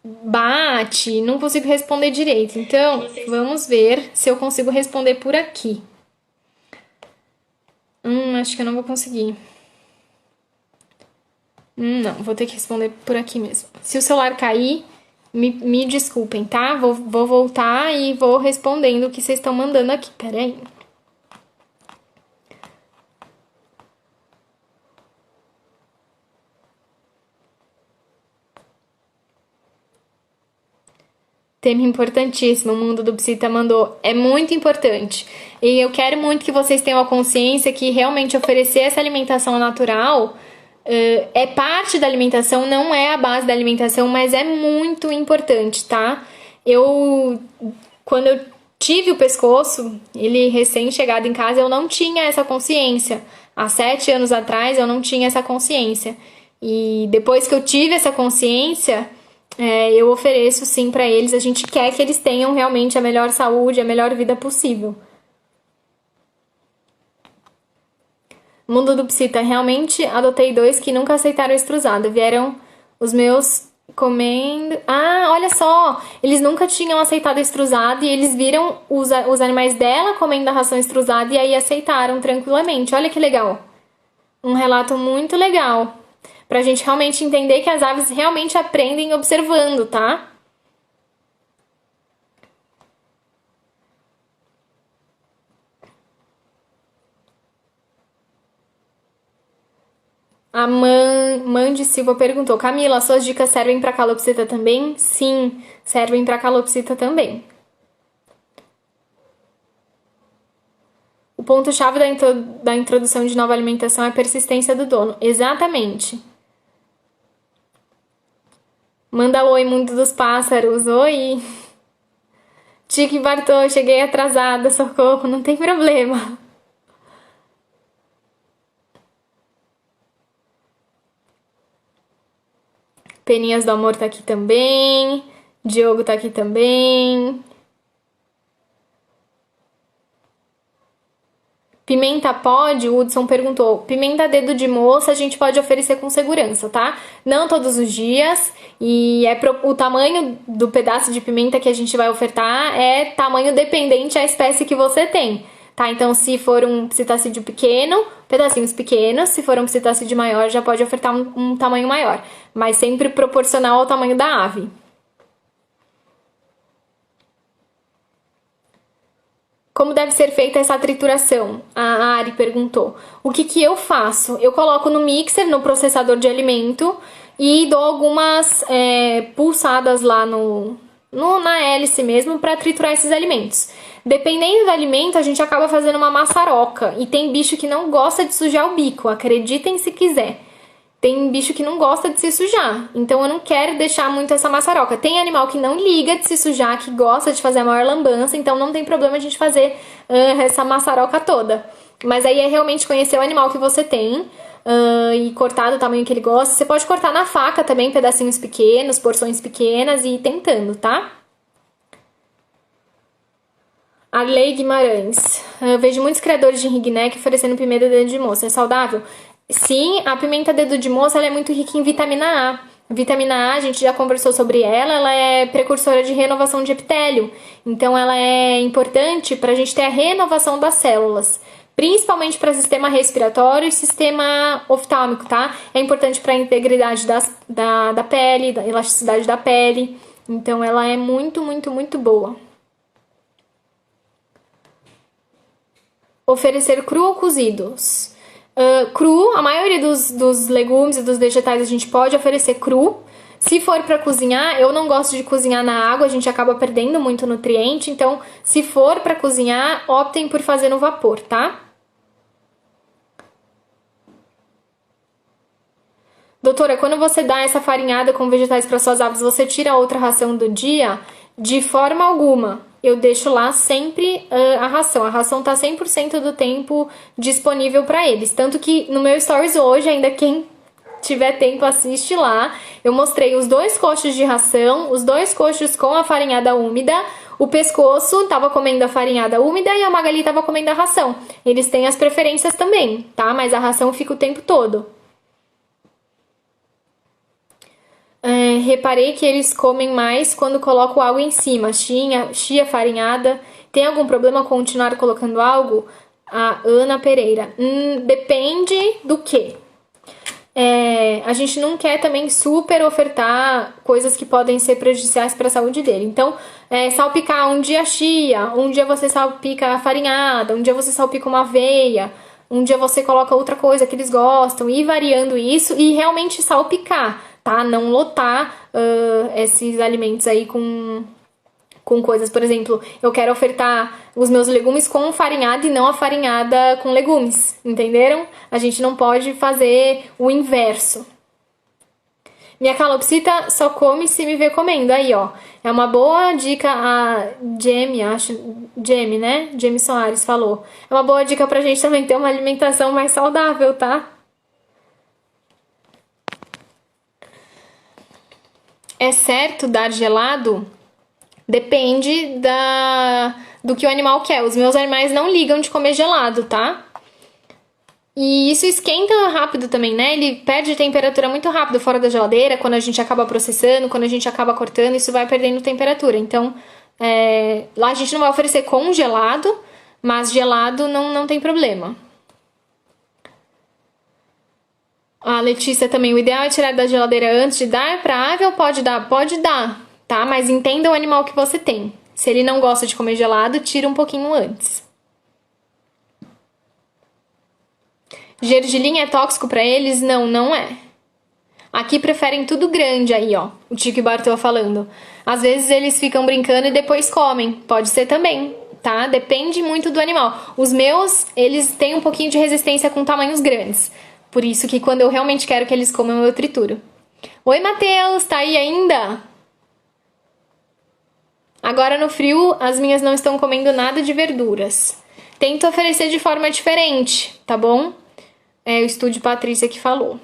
bate, não consigo responder direito. Então, vamos ver se eu consigo responder por aqui. Acho que eu não vou conseguir. Não, vou ter que responder por aqui mesmo. Se o celular cair, me desculpem, tá? Vou voltar e vou respondendo o que vocês estão mandando aqui. Pera aí. Tema importantíssimo, o Mundo do Psita mandou. É muito importante. E eu quero muito que vocês tenham a consciência que realmente oferecer essa alimentação natural é parte da alimentação, não é a base da alimentação, mas é muito importante, tá? Quando eu tive o pescoço, ele recém-chegado em casa, eu não tinha essa consciência. Há 7 anos atrás, eu não tinha essa consciência. E depois que eu tive essa consciência, eu ofereço sim pra eles. A gente quer que eles tenham realmente a melhor saúde, a melhor vida possível. Mundo do Psita, realmente adotei 2 que nunca aceitaram extrusado. Vieram os meus comendo... Ah, olha só! Eles nunca tinham aceitado extrusado e eles viram os animais dela comendo a ração extrusada e aí aceitaram tranquilamente. Olha que legal! Um relato muito legal. Pra gente realmente entender que as aves realmente aprendem observando, tá? A Mandy Silva perguntou, Camila, suas dicas servem para calopsita também? Sim, servem para calopsita também. O ponto-chave da introdução de nova alimentação é a persistência do dono. Exatamente. Manda oi, mundo dos pássaros. Oi. Tiki Bartô, cheguei atrasada, socorro, não tem problema. Peninhas do Amor tá aqui também. Diogo tá aqui também. Pimenta pode? O Hudson perguntou. Pimenta dedo de moça a gente pode oferecer com segurança, tá? Não todos os dias. E o tamanho do pedaço de pimenta que a gente vai ofertar é tamanho dependente à espécie que você tem, tá? Então, se for um psitacídeo pequeno, pedacinhos pequenos. Se for um psitacídeo maior, já pode ofertar um tamanho maior. Mas sempre proporcional ao tamanho da ave. Como deve ser feita essa trituração? A Ari perguntou. O que eu faço? Eu coloco no mixer, no processador de alimento, e dou algumas pulsadas lá na hélice mesmo para triturar esses alimentos. Dependendo do alimento, a gente acaba fazendo uma maçaroca. E tem bicho que não gosta de sujar o bico, acreditem se quiser. Tem bicho que não gosta de se sujar, então eu não quero deixar muito essa maçaroca. Tem animal que não liga de se sujar, que gosta de fazer a maior lambança, então não tem problema a gente fazer essa maçaroca toda. Mas aí é realmente conhecer o animal que você tem e cortar do tamanho que ele gosta. Você pode cortar na faca também, pedacinhos pequenos, porções pequenas e ir tentando, tá? Arley Guimarães. Eu vejo muitos criadores de ringneck oferecendo pimenta dedo de moça. É saudável? Sim, a pimenta dedo de moça ela é muito rica em vitamina A. Vitamina A, a gente já conversou sobre ela é precursora de renovação de epitélio. Então, ela é importante para a gente ter a renovação das células, principalmente para sistema respiratório e sistema oftálmico, tá? É importante para a integridade da pele, da elasticidade da pele. Então, ela é muito, muito, muito boa. Oferecer cru ou cozidos? Cru, a maioria dos legumes e dos vegetais a gente pode oferecer cru. Se for para cozinhar, eu não gosto de cozinhar na água, a gente acaba perdendo muito nutriente. Então, se for para cozinhar, optem por fazer no vapor, tá? Doutora, quando você dá essa farinhada com vegetais para suas aves, você tira a outra ração do dia? De forma alguma. Eu deixo lá sempre a ração. A ração tá 100% do tempo disponível para eles. Tanto que no meu stories hoje, ainda quem tiver tempo assiste lá, eu mostrei os 2 coxos de ração, os 2 coxos com a farinhada úmida, o pescoço tava comendo a farinhada úmida e a Magali tava comendo a ração. Eles têm as preferências também, tá? Mas a ração fica o tempo todo. Reparei que eles comem mais quando coloco algo em cima, chia farinhada. Tem algum problema continuar colocando algo? A Ana Pereira. Depende do que. A gente não quer também super ofertar coisas que podem ser prejudiciais para a saúde dele. Então, salpicar um dia chia, um dia você salpica a farinhada, um dia você salpica uma aveia, um dia você coloca outra coisa que eles gostam, ir variando isso e realmente salpicar, tá? Não lotar esses alimentos aí com coisas. Por exemplo, eu quero ofertar os meus legumes com farinhada e não a farinhada com legumes, entenderam? A gente não pode fazer o inverso. Minha calopsita só come se me vê comendo. Aí, ó. É uma boa dica a Jamie, né? Jamie Soares falou. É uma boa dica pra gente também ter uma alimentação mais saudável, tá? É certo dar gelado? Depende do que o animal quer. Os meus animais não ligam de comer gelado, tá? E isso esquenta rápido também, né? Ele perde temperatura muito rápido fora da geladeira, quando a gente acaba processando, quando a gente acaba cortando, isso vai perdendo temperatura. Então, lá a gente não vai oferecer congelado, mas gelado não tem problema. A Letícia também, o ideal é tirar da geladeira antes de dar pra ave ou pode dar? Pode dar, tá? Mas entenda o animal que você tem. Se ele não gosta de comer gelado, tira um pouquinho antes. Gergelim é tóxico pra eles? Não, não é. Aqui preferem tudo grande aí, ó. O Tico Bartô falando. Às vezes eles ficam brincando e depois comem. Pode ser também, tá? Depende muito do animal. Os meus, eles têm um pouquinho de resistência com tamanhos grandes. Por isso que quando eu realmente quero que eles comam, eu trituro. Oi, Matheus, tá aí ainda? Agora no frio, as minhas não estão comendo nada de verduras. Tento oferecer de forma diferente, tá bom? É o Estúdio Patrícia que falou.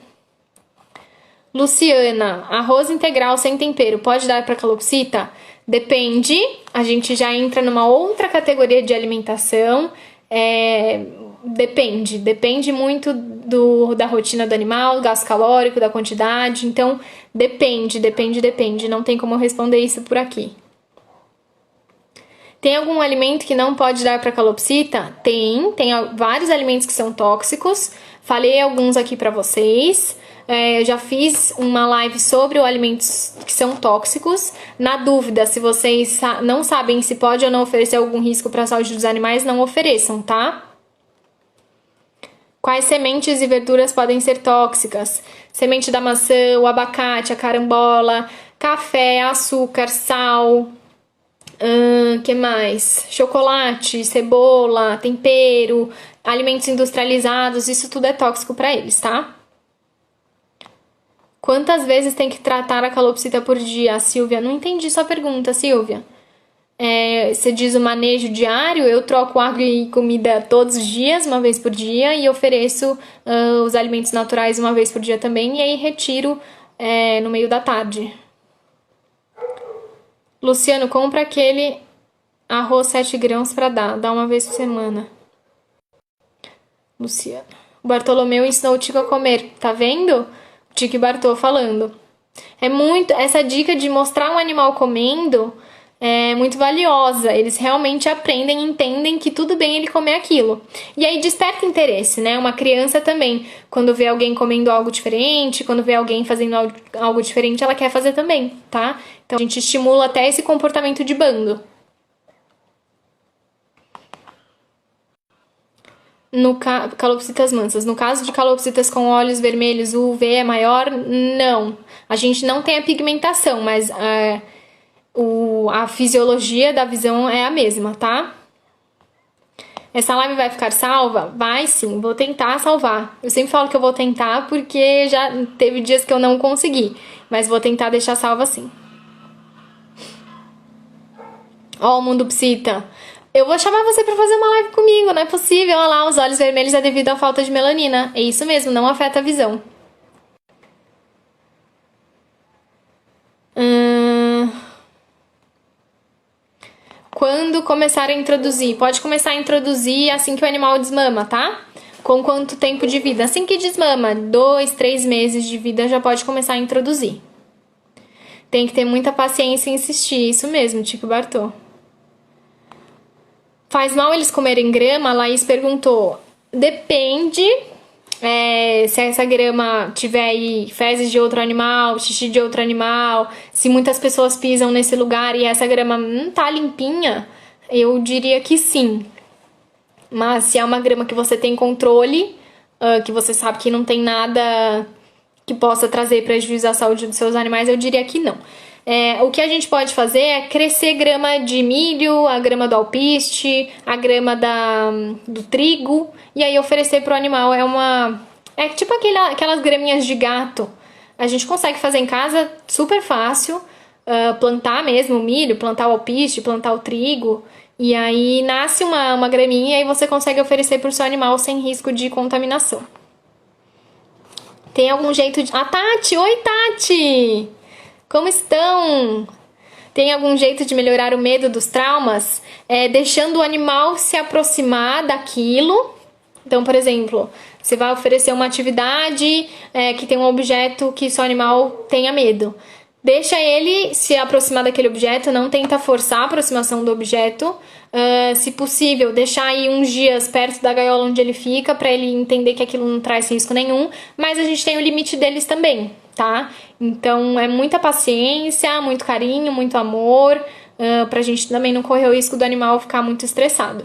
Luciana, arroz integral sem tempero pode dar para calopsita? Depende, a gente já entra numa outra categoria de alimentação. Depende muito da rotina do animal, do gasto calórico, da quantidade. Então, depende. Não tem como eu responder isso por aqui. Tem algum alimento que não pode dar para calopsita? Tem vários alimentos que são tóxicos. Falei alguns aqui para vocês. Eu já fiz uma live sobre os alimentos que são tóxicos. Na dúvida, se vocês não sabem se pode ou não oferecer algum risco para a saúde dos animais, não ofereçam, tá? Quais sementes e verduras podem ser tóxicas? Semente da maçã, o abacate, a carambola, café, açúcar, sal, que mais? Chocolate, cebola, tempero, alimentos industrializados, isso tudo é tóxico para eles, tá? Quantas vezes tem que tratar a calopsita por dia, Silvia? Não entendi sua pergunta, Silvia. Você diz o manejo diário, eu troco água e comida todos os dias, uma vez por dia, e ofereço os alimentos naturais uma vez por dia também, e aí retiro no meio da tarde. Luciano, compra aquele arroz 7 grãos pra dá uma vez por semana. Luciano. O Bartolomeu ensinou o Tico a comer, tá vendo? O Tico e Bartô falando. Essa dica de mostrar um animal comendo é muito valiosa. Eles realmente aprendem, entendem que tudo bem ele comer aquilo. E aí desperta interesse, né? Uma criança também, quando vê alguém comendo algo diferente, quando vê alguém fazendo algo diferente, ela quer fazer também, tá? Então a gente estimula até esse comportamento de bando. Calopsitas mansas. No caso de calopsitas com olhos vermelhos, o UV é maior? Não. A gente não tem a pigmentação, mas a fisiologia da visão é a mesma, tá? Essa live vai ficar salva? Vai sim, vou tentar salvar. Eu sempre falo que eu vou tentar porque já teve dias que eu não consegui, mas vou tentar deixar salva sim. Ó, o Mundo Psita. Eu vou chamar você pra fazer uma live comigo, não é possível. Olha lá, os olhos vermelhos é devido à falta de melanina. É isso mesmo, não afeta a visão. Quando começar a introduzir? Pode começar a introduzir assim que o animal desmama, tá? Com quanto tempo de vida? Assim que desmama, 2, 3 meses de vida já pode começar a introduzir. Tem que ter muita paciência e insistir, isso mesmo, Tico Bartô. Faz mal eles comerem grama? A Laís perguntou. Depende. Se essa grama tiver aí fezes de outro animal, xixi de outro animal, se muitas pessoas pisam nesse lugar e essa grama não tá limpinha, eu diria que sim. Mas se é uma grama que você tem controle, que você sabe que não tem nada que possa trazer prejuízo à saúde dos seus animais, eu diria que não. O que a gente pode fazer é crescer grama de milho, a grama do alpiste, a grama do trigo, e aí oferecer para o animal. É tipo aquelas graminhas de gato. A gente consegue fazer em casa super fácil, plantar mesmo o milho, plantar o alpiste, plantar o trigo, e aí nasce uma graminha e você consegue oferecer para o seu animal sem risco de contaminação. Tem algum jeito de... Ah, Tati! Oi, Tati! Como estão? Tem algum jeito de melhorar o medo dos traumas? Deixando o animal se aproximar daquilo. Então, por exemplo, você vai oferecer uma atividade que tem um objeto que seu animal tenha medo. Deixa ele se aproximar daquele objeto, não tenta forçar a aproximação do objeto. Se possível, deixar aí uns dias perto da gaiola onde ele fica, para ele entender que aquilo não traz risco nenhum. Mas a gente tem o limite deles também, tá? Então é muita paciência, muito carinho, muito amor, pra gente também não correr o risco do animal ficar muito estressado.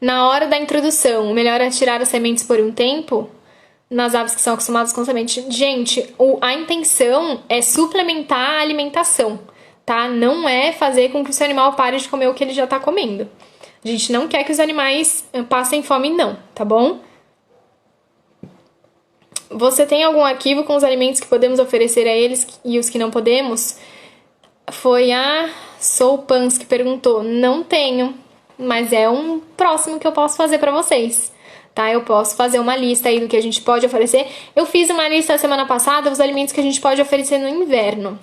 Na hora da introdução, o melhor é tirar as sementes por um tempo? Nas aves que são acostumadas com semente. Gente, a intenção é suplementar a alimentação, tá? Não é fazer com que o seu animal pare de comer o que ele já tá comendo. A gente não quer que os animais passem fome, não, tá bom? Você tem algum arquivo com os alimentos que podemos oferecer a eles e os que não podemos? Foi a Soupans que perguntou. Não tenho, mas é um próximo que eu posso fazer pra vocês, tá? Eu posso fazer uma lista aí do que a gente pode oferecer. Eu fiz uma lista semana passada dos alimentos que a gente pode oferecer no inverno.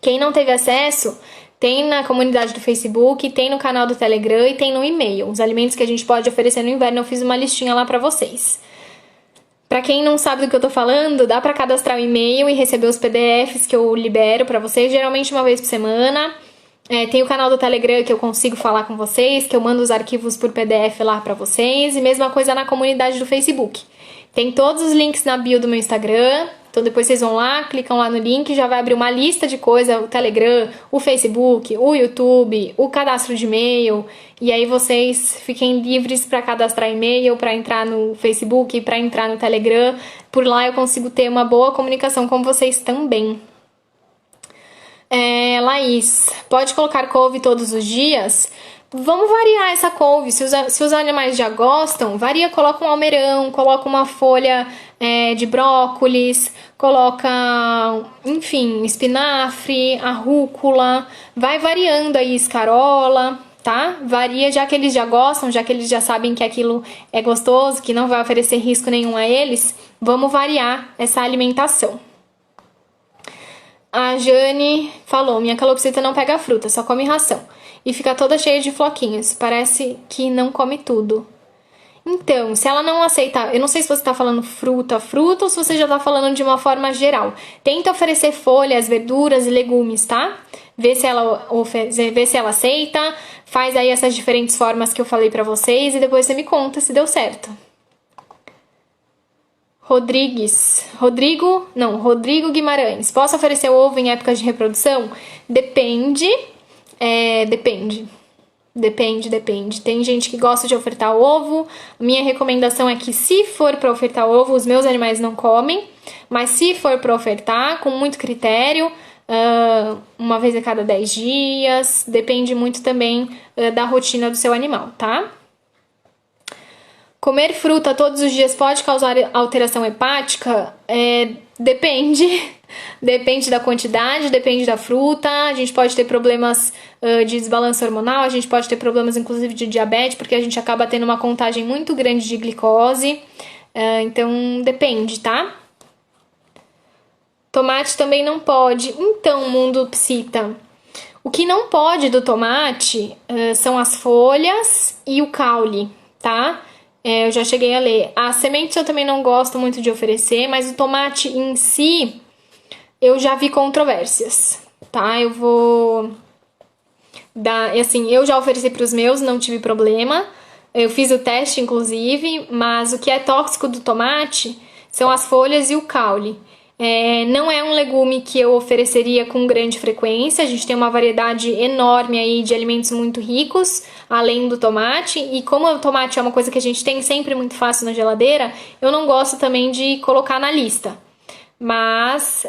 Quem não teve acesso, tem na comunidade do Facebook, tem no canal do Telegram e tem no e-mail. Os alimentos que a gente pode oferecer no inverno, eu fiz uma listinha lá pra vocês. Pra quem não sabe do que eu tô falando, dá pra cadastrar o e-mail e receber os PDFs que eu libero pra vocês, geralmente uma vez por semana. Tem o canal do Telegram que eu consigo falar com vocês, que eu mando os arquivos por PDF lá pra vocês. E mesma coisa na comunidade do Facebook. Tem todos os links na bio do meu Instagram. Então depois vocês vão lá, clicam lá no link, já vai abrir uma lista de coisa, o Telegram, o Facebook, o YouTube, o cadastro de e-mail. E aí vocês fiquem livres para cadastrar e-mail, para entrar no Facebook, para entrar no Telegram. Por lá eu consigo ter uma boa comunicação com vocês também. Laís, pode colocar couve todos os dias? Vamos variar essa couve. Se os animais já gostam, varia, coloca um almeirão, coloca uma folha de brócolis, coloca, enfim, espinafre, a rúcula, vai variando aí, escarola, tá? Varia, já que eles já gostam, já que eles já sabem que aquilo é gostoso, que não vai oferecer risco nenhum a eles, vamos variar essa alimentação. A Jane falou, minha calopsita não pega fruta, só come ração. E fica toda cheia de floquinhos, parece que não come tudo. Então, se ela não aceitar, eu não sei se você tá falando fruta ou se você já tá falando de uma forma geral. Tenta oferecer folhas, verduras e legumes, tá? Vê se ela aceita, faz aí essas diferentes formas que eu falei pra vocês e depois você me conta se deu certo. Rodrigo Guimarães. Posso oferecer ovo em épocas de reprodução? Depende. Depende. Tem gente que gosta de ofertar ovo. Minha recomendação é que se for para ofertar ovo, os meus animais não comem. Mas se for para ofertar, com muito critério, uma vez a cada 10 dias. Depende muito também da rotina do seu animal, tá? Comer fruta todos os dias pode causar alteração hepática? Depende. Depende da quantidade, depende da fruta. A gente pode ter problemas de desbalanço hormonal, a gente pode ter problemas inclusive de diabetes, porque a gente acaba tendo uma contagem muito grande de glicose. Então, depende, tá? Tomate também não pode. Então, mundo psita. O que não pode do tomate são as folhas e o caule, tá? Eu já cheguei a ler. As sementes eu também não gosto muito de oferecer, mas o tomate em si, eu já vi controvérsias, tá? Eu vou dar, assim, eu já ofereci para os meus, não tive problema. Eu fiz o teste, inclusive, mas o que é tóxico do tomate são as folhas e o caule. Não é um legume que eu ofereceria com grande frequência. A gente tem uma variedade enorme aí de alimentos muito ricos, além do tomate. E como o tomate é uma coisa que a gente tem sempre muito fácil na geladeira, eu não gosto também de colocar na lista. Mas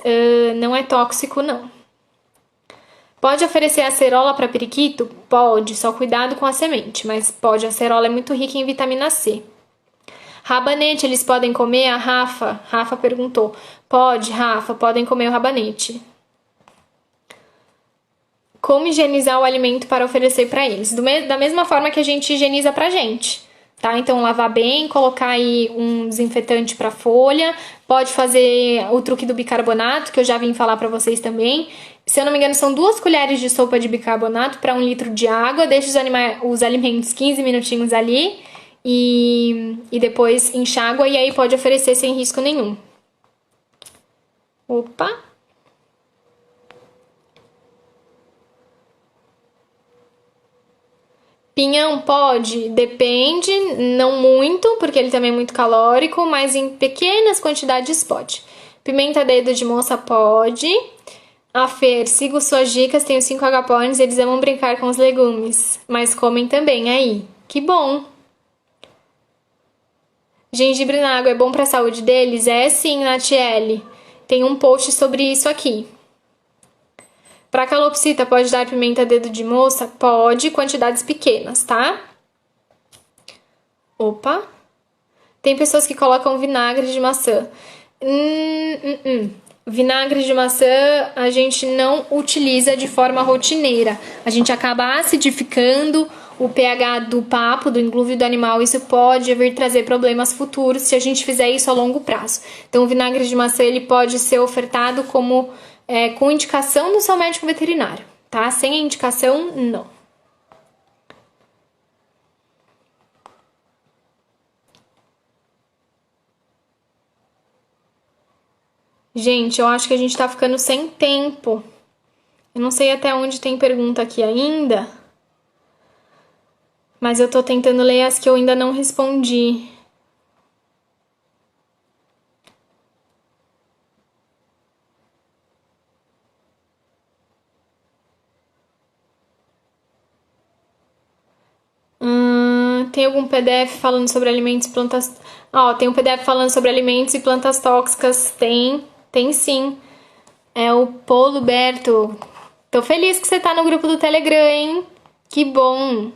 não é tóxico, não. Pode oferecer acerola para periquito? Pode, só cuidado com a semente. Mas pode, a acerola é muito rica em vitamina C. Rabanete, eles podem comer? A Rafa perguntou. Pode, Rafa, podem comer o rabanete. Como higienizar o alimento para oferecer para eles? Da mesma forma que a gente higieniza pra gente, tá? Então, lavar bem, colocar aí um desinfetante para folha. Pode fazer o truque do bicarbonato, que eu já vim falar para vocês também. Se eu não me engano, são 2 colheres de sopa de bicarbonato para 1 litro de água. Deixa os alimentos 15 minutinhos ali. E depois enxágua e aí pode oferecer sem risco nenhum. Opa! Pinhão pode? Depende, não muito, porque ele também é muito calórico, mas em pequenas quantidades pode. Pimenta dedo de moça pode. A Fer, sigo suas dicas, tenho 5 agapornis, eles amam brincar com os legumes, mas comem também aí. Que bom! Gengibre na água é bom para a saúde deles? É sim, Natiele. Tem um post sobre isso aqui. Para calopsita, pode dar pimenta dedo de moça? Pode, quantidades pequenas, tá? Opa! Tem pessoas que colocam vinagre de maçã. Vinagre de maçã a gente não utiliza de forma rotineira. A gente acaba acidificando o pH do papo, do inglúvio do animal. Isso pode vir trazer problemas futuros se a gente fizer isso a longo prazo. Então, o vinagre de maçã ele pode ser ofertado como com indicação do seu médico veterinário, tá? Sem a indicação, não. Gente, eu acho que a gente tá ficando sem tempo. Eu não sei até onde tem pergunta aqui ainda, mas eu tô tentando ler as que eu ainda não respondi. Tem algum PDF falando sobre alimentos e plantas... tem um PDF falando sobre alimentos e plantas tóxicas. Tem sim. É o Paulo Berto. Tô feliz que você tá no grupo do Telegram, hein? Que bom.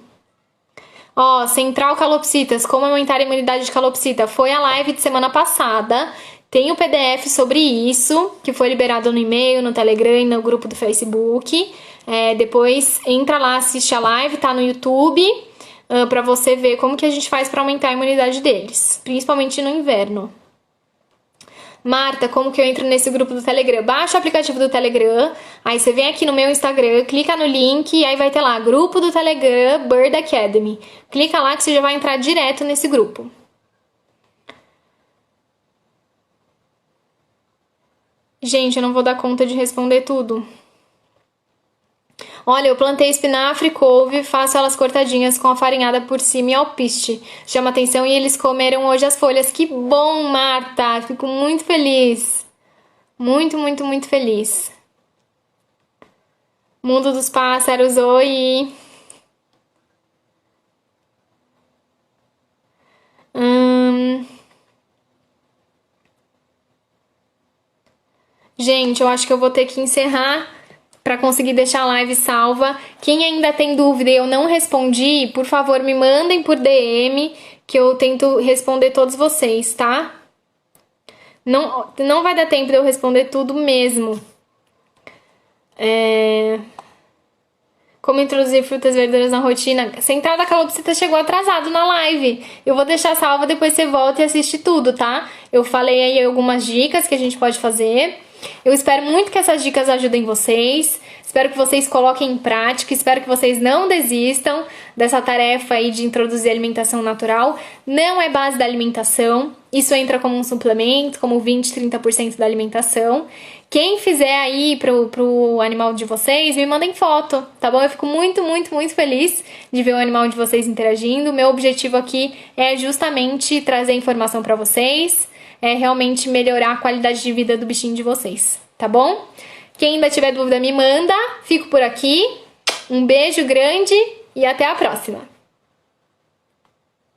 Central Calopsitas, como aumentar a imunidade de calopsita. Foi a live de semana passada. Tem o PDF sobre isso, que foi liberado no e-mail, no Telegram e no grupo do Facebook. Depois entra lá, assiste a live, tá no YouTube, pra você ver como que a gente faz pra aumentar a imunidade deles, principalmente no inverno. Marta, como que eu entro nesse grupo do Telegram? Baixa o aplicativo do Telegram, aí você vem aqui no meu Instagram, clica no link e aí vai ter lá, grupo do Telegram Bird Academy. Clica lá que você já vai entrar direto nesse grupo. Gente, eu não vou dar conta de responder tudo. Olha, eu plantei espinafre e couve, faço elas cortadinhas com a farinhada por cima e alpiste. Chama atenção e eles comeram hoje as folhas. Que bom, Marta! Fico muito feliz. Muito, muito, muito feliz. Mundo dos pássaros, oi! Gente, eu acho que eu vou ter que encerrar para conseguir deixar a live salva. Quem ainda tem dúvida e eu não respondi, por favor, me mandem por DM que eu tento responder todos vocês, tá? Não vai dar tempo de eu responder tudo mesmo. Como introduzir frutas e verduras na rotina. Central da Calopsita chegou atrasado na live. Eu vou deixar salva, depois você volta e assiste tudo, tá? Eu falei aí algumas dicas que a gente pode fazer. Eu espero muito que essas dicas ajudem vocês. Espero que vocês coloquem em prática. Espero que vocês não desistam dessa tarefa aí de introduzir alimentação natural. Não é base da alimentação. Isso entra como um suplemento, como 20, 30% da alimentação. Quem fizer aí pro animal de vocês, me mandem foto, tá bom? Eu fico muito, muito, muito feliz de ver o animal de vocês interagindo. Meu objetivo aqui é justamente trazer informação pra vocês. É realmente melhorar a qualidade de vida do bichinho de vocês, tá bom? Quem ainda tiver dúvida, me manda. Fico por aqui. Um beijo grande e até a próxima!